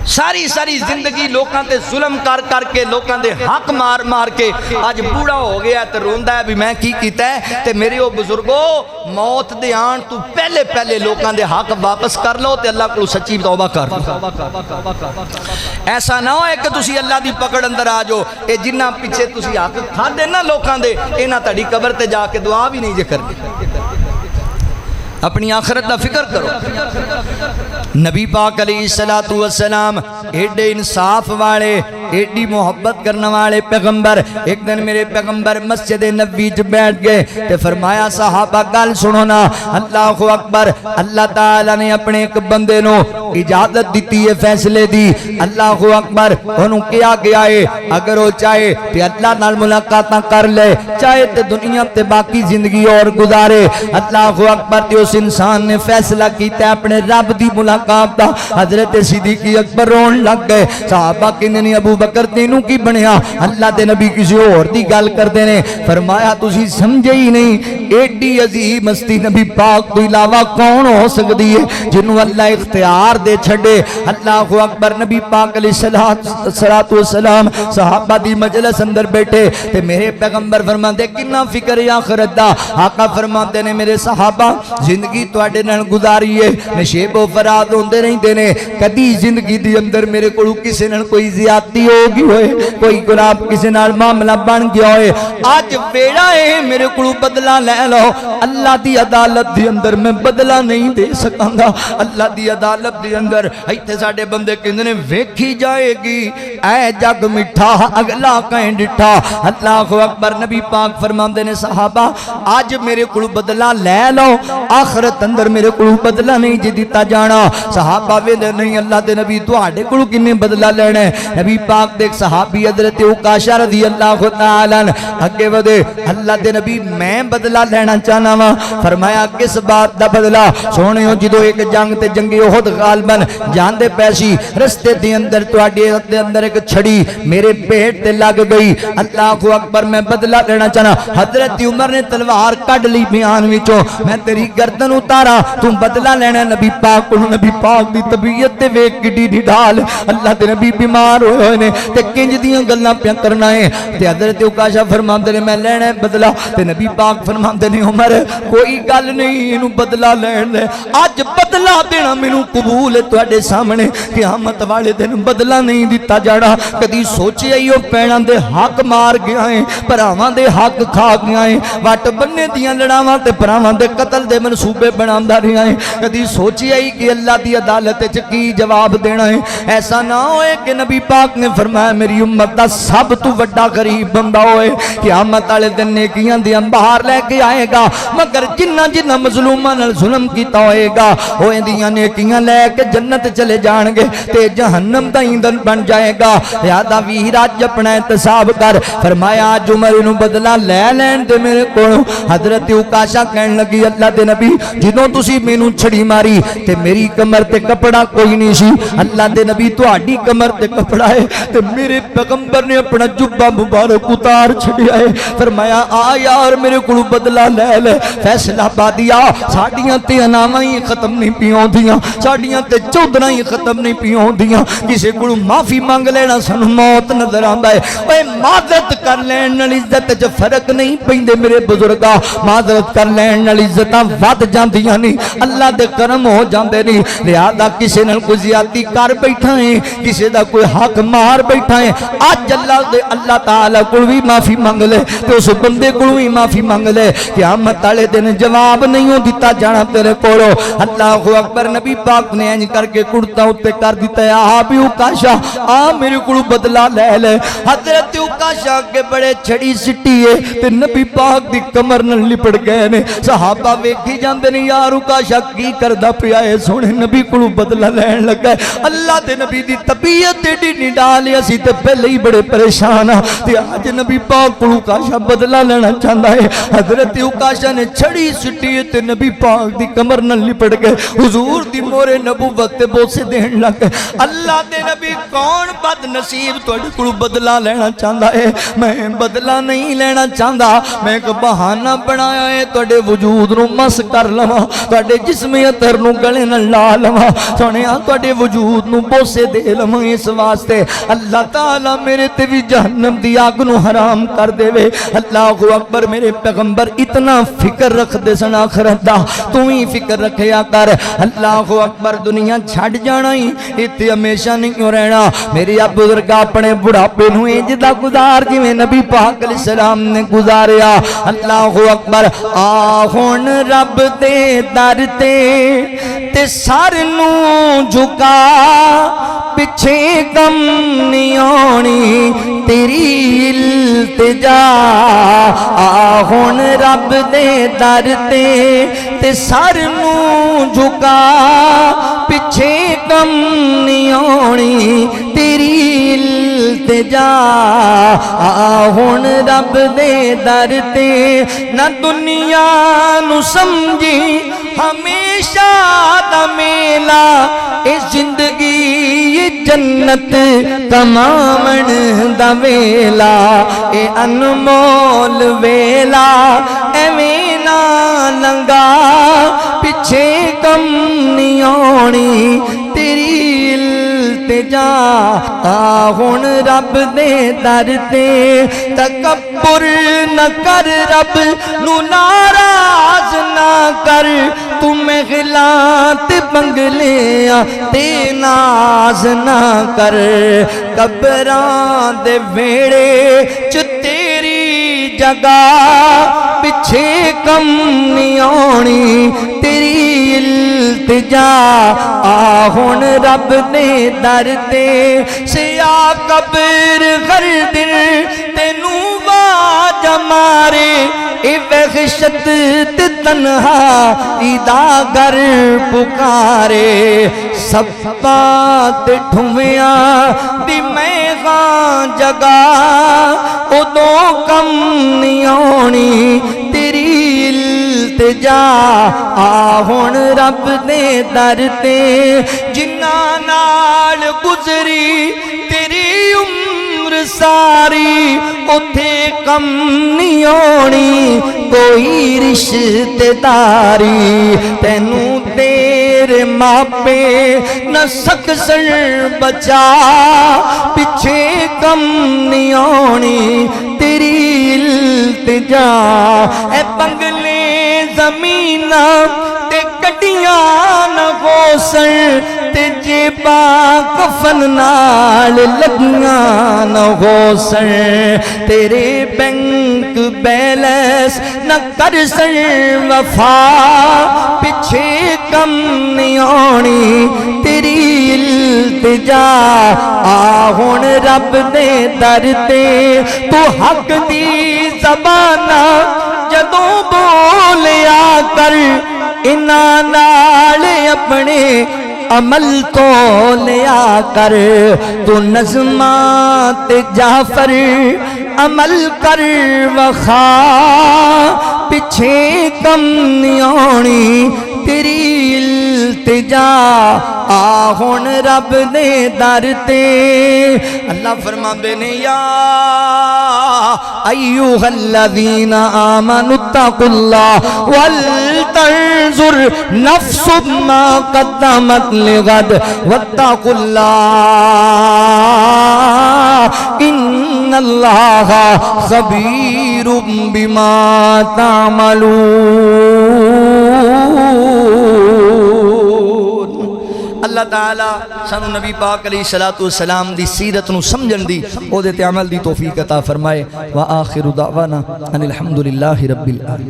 ساری زندگی لوکاں تے ظلم کر کے لوکاں دے حق مار کے آج بوڑھا ہو گیا تے روندا ہے بھی میں کی کیتا ہے تے میرے او بزرگو موت دے آن تو پہلے لوکاں دے حق واپس کر لو تے اللہ کو سچی توبہ کر لو ایسا نہ ہوئے کہ تسی اللہ دی پکڑ اندر آ جاؤ اے جنہ پیچھے تسی حق کھا دے نا لوکاں دے انہاں تہاڈی قبر تے جا کے دعا بھی نہیں جے کرنی اپنی آخرت دا فکر کرو نبی پاک علیہ السلام ایڈے انصاف والے ایڈی محبت کرنے والے پیغمبر ایک دن میرے پیغمبر مسجد نبوی چ بیٹھ گئے تے فرمایا صحابہ گل سنو نا اللہ اکبر اللہ تعالی نے اپنے ایک بندے نو اجازت دیتی ہے فیصلے دی اللہ اکبر انہوں کیا گیا ہے اگر وہ چاہے تے اللہ نال ملاقاتاں کر لے چاہے تے دنیا تے باقی زندگی اور گزارے اللہ اکبر تے اس انسان نے فیصلہ کیتا ہے اپنے رب دی ملاقات دا حضرت صدیق اکبر رون لگ گئے صحابہ کہندے نے ابو بکر تینوں کی بنیا اللہ دے نبی کسی اور دی گل کردے نے فرمایا تسی سمجھے ہی نہیں ایڈی عظیم ہستی نبی پاک تو علاوہ کون ہو سکتی ہے جنوں اللہ اختیار دے چھڑے اللہ اکبر نبی پاک علیہ السلام صحابہ دی مجلس اندر بیٹھے تے میرے پیغمبر فرماندے کنا فکر ہے آخرت دا آقا فرماتے نے میرے صحابہ زندگی تواڈے نال گزاری ہے نشیب و فرات ہوندے رہندے نے کدی زندگی دی اندر میرے کولوں کسے نال کوئی زیادتی ہو گئی ہوئے کوئی گناہ کسے نال معاملہ بن گیا ہوئے اج ویڑا ہے میرے کولوں بدلہ لے لو اللہ دی عدالت دی اندر میں بدلہ نہیں دے سکاں گا اللہ دی عدالت دی اندر ایتھے ساڈے بندے کہندے نے ویکھی جائے گی اے جگ مٹھا اگلا کہیں ڈٹھا اللہ اکبر نبی پاک فرماندے نے صحابہ اج میرے کولوں بدلہ لے لو آخرت اندر میرے کولوں بدلہ نہیں جے دتا جانا صحابہ ویندے نہیں اللہ دے نبی تواڈے کولوں کنے بدلہ لینا ہے نبی پاک پاک دے صحابی حضرت عکاشہ رضی اللہ تعالیٰ اگے ودے اللہ دے نبی میں بدلہ لینا چاہنا وا فرمایا کس بات دا بدلہ سونیو جدو ایک جنگ تے جنگی احد غالباً جان دے پیسی رستے دے اندر تواڈے دے اندر ایک چھڑی میرے پیٹ تے لگ گئی اللہ اکبر میں بدلہ لینا چاہنا حضرت عمر نے تلوار کڈ لی بیان وچوں میں تیری گردن اتارا تم بدلہ لینا نبی پاک کو نبی پاک دی طبیعت تے ویکھ کڈی ڈھال اللہ دے نبی بیمار ہوئے نے تے کنج دیاں گلاں پیا کرنا ہے تے حضرت عکاشہ فرماندے نے میں لینا ہے بدلہ تے نبی پاک فرماندے نے عمر کوئی گل نہیں اینو بدلہ لین دے اج بدلہ دینا مینوں قبول ہے تواڈے سامنے قیامت والے دن بدلہ نہیں دتا جانا کدی سوچیا ہی او پیڑاں دے حق مار گیا ہے بھراواں دے حق کھا گیا ہے وٹ بننے دیاں لڑاواں تے بھراواں دے قتل دے منصوبے بناوندا رہیا ہے کدی سوچیا ہی کہ اللہ دی عدالت وچ کی جواب دینا ہے ایسا نہ ہوئے کہ نبی پاک نے فرمایا میری امت دا سب تو بڑا غریب بندہ ہوئے قیامت والے دن نیکیاں دی انبار لے کے آئے گا مگر جنہ مظلوماں نال ظلم کیتا ہوئے گا او اندیاں نیکیاں لے کے جنت چلے جان گے تے جہنم دا ایندھن بن جائے گا یادا ویر اج اپنا احتساب کر فرمایا اج عمر نو بدلہ لے لین دے میرے کولوں حضرت عکاشہ کہن لگی اللہ دے نبی جدوں تسی مینوں چھڑی ماری تے میری کمر تے کپڑا کوئی نہیں سی اللہ دے نبی تہاڈی کمر تے کپڑا ہے تے میرے پیغمبر نے اپنا جبہ مبارک اتار چھڑیا ہے فرمایا آ یار میرے کولوں بدلہ لے لے فیصلہ بادیا ساڈیاں تے اناواں ہی ختم نہیں پی ہوندیاں ساڈیاں تے چودھراں ہی ختم نہیں پی ہوندیاں کسے کولوں معافی مانگ لینا سانوں موت نظر آندا ہے اوے معذرت کر لین نال عزت وچ فرق نہیں پیندے میرے بزرگا معذرت کر لین نال عزتاں ود جاندیاں نہیں اللہ دے کرم ہو جاندے نہیں لہذا کسے نال کوئی زیادتی کر بیٹھا ہے کسے دا کوئی حق مار بیٹھا ہے اج اللہ تعالی کول بھی معافی مانگ لے تے اس بندے کول بھی معافی مانگ لے قیامت والے دن جواب نہیں دتا جانا تیرے کولو اللہ اکبر نبی پاک نے انج کر کے کرتا اوتے کر دتا ہے آ بھی عکاشہ آ میرے کول بدلہ لے لے حضرت عکاشہ کے بڑے چھڑی سٹی ہے تے نبی پاک دی کمر نال لپٹ گئے نے صحابہ ویکھی جاندے نے یار عکاشہ کی کردا پیا ہے سونے نبی کول بدلہ لین لگا ہے اللہ دے نبی دی طبیعت ایڈی نڈال اسی تے پہلے ہی بڑے پریشان ہاں تے اج نبی پاک کول عکاشہ بدلہ لینا چاہندا ہے حضرت عکاشہ نے چھڑی سٹی تے نبی پاک دی کمر نال لپٹ گئے حضور دی مورے نبوت تے بوسے دین لگ گئے اللہ دے نبی کون بد نصیب تواڈے کول بدلہ لینا چاہندا ہے میں بدلہ نہیں لینا چاہندا میں ایک بہانہ بنایا ہے تواڈے وجود نو مس کر لواں تواڈے جسم اطہر نو گلے نال لا لواں سونیا تواڈے وجود نو بوسے دے لواں اس واسطے اللہ تعالی میرے تے بھی جہنم دی آگ نو حرام کر دے وے اللہ اکبر میرے پیغمبر اتنا فکر رکھ دے سن آخرت دا تو ہی فکر رکھیا کر اللہ اکبر دنیا چھڑ جانا ہی ایتھے ہمیشہ نہیں رہنا میری اب بزرگ اپنے بڑھاپے نو انج دا گزار جویں نبی پاک علیہ السلام نے گزاریا اللہ اکبر آ ہن رب دے در تے سر نو جھکا پیچھے غم نہیں آنی تیری التجا آ ہن رب دے در تے سر نو جھکا پیچھے غم نہیں آنی تیری التجا آ ہن رب دے در تے نہ دنیا نو سمجھی ہمیشہ دا میلا اے زندگی یہ جنت کماون دا ویلا اے انمول ویلا ایویں نہ لنگا پیچھے کم نہیں آنی تیری التجا آ ہن رب دے در تے تکبر نہ کر رب نو ناراض نہ کر تو محلات بنگلیاں تے ناز نہ کر قبراں دے ویڑے چ تیری جگہ پیچھے کم نہیں آنی تیری التجا آ ہن رب دے در تے سیاہ قبر غردن تینوں وعد جمارے اے وحشت تے تنہا ایدہ گر پکارے سبات ڈھویاں دی میں غاں جگہ ادو کم نہیں آنی تیری التجا آہن رب دے در تے جنہ نال گزری تیری عمر ساری اتھے کم نہیں آنی کوئی رشتہ داری تینوں تیرے ماپے نہ سکسر بچا پچھے کم نہیں آنی تیری التجا اے بنگلے زمینہ تے کٹیاں نہ غوثر تے جیبا کفن نال لگیاں نہ غوثر تیرے بینک بیلنس نہ کر سر وفا پچھے کم نہیں آنی تیری التجا آہن رب دے در تے تو حق دی زبانہ جدوں بولیا کر انا نال اپنے عمل تو لیا کر تو نظمات جعفر عمل کر وخا پچھے کم نہیں آنی تیری التجا آہن رب دے در تے اللہ فرما نے یا ایوہ الذین آمنوا اتقوا اللہ ولتنظر نفس ما قدمت لغد واتقوا اللہ ان اللہ خبیر بما تعملون اللہ تعالیٰ سانو نبی پاک علیہ السلام دی سیرت نو سمجھن دی او دے تے عمل دی توفیق عطا فرمائے وآخر دعوانا ان الحمدللہ رب العالمین.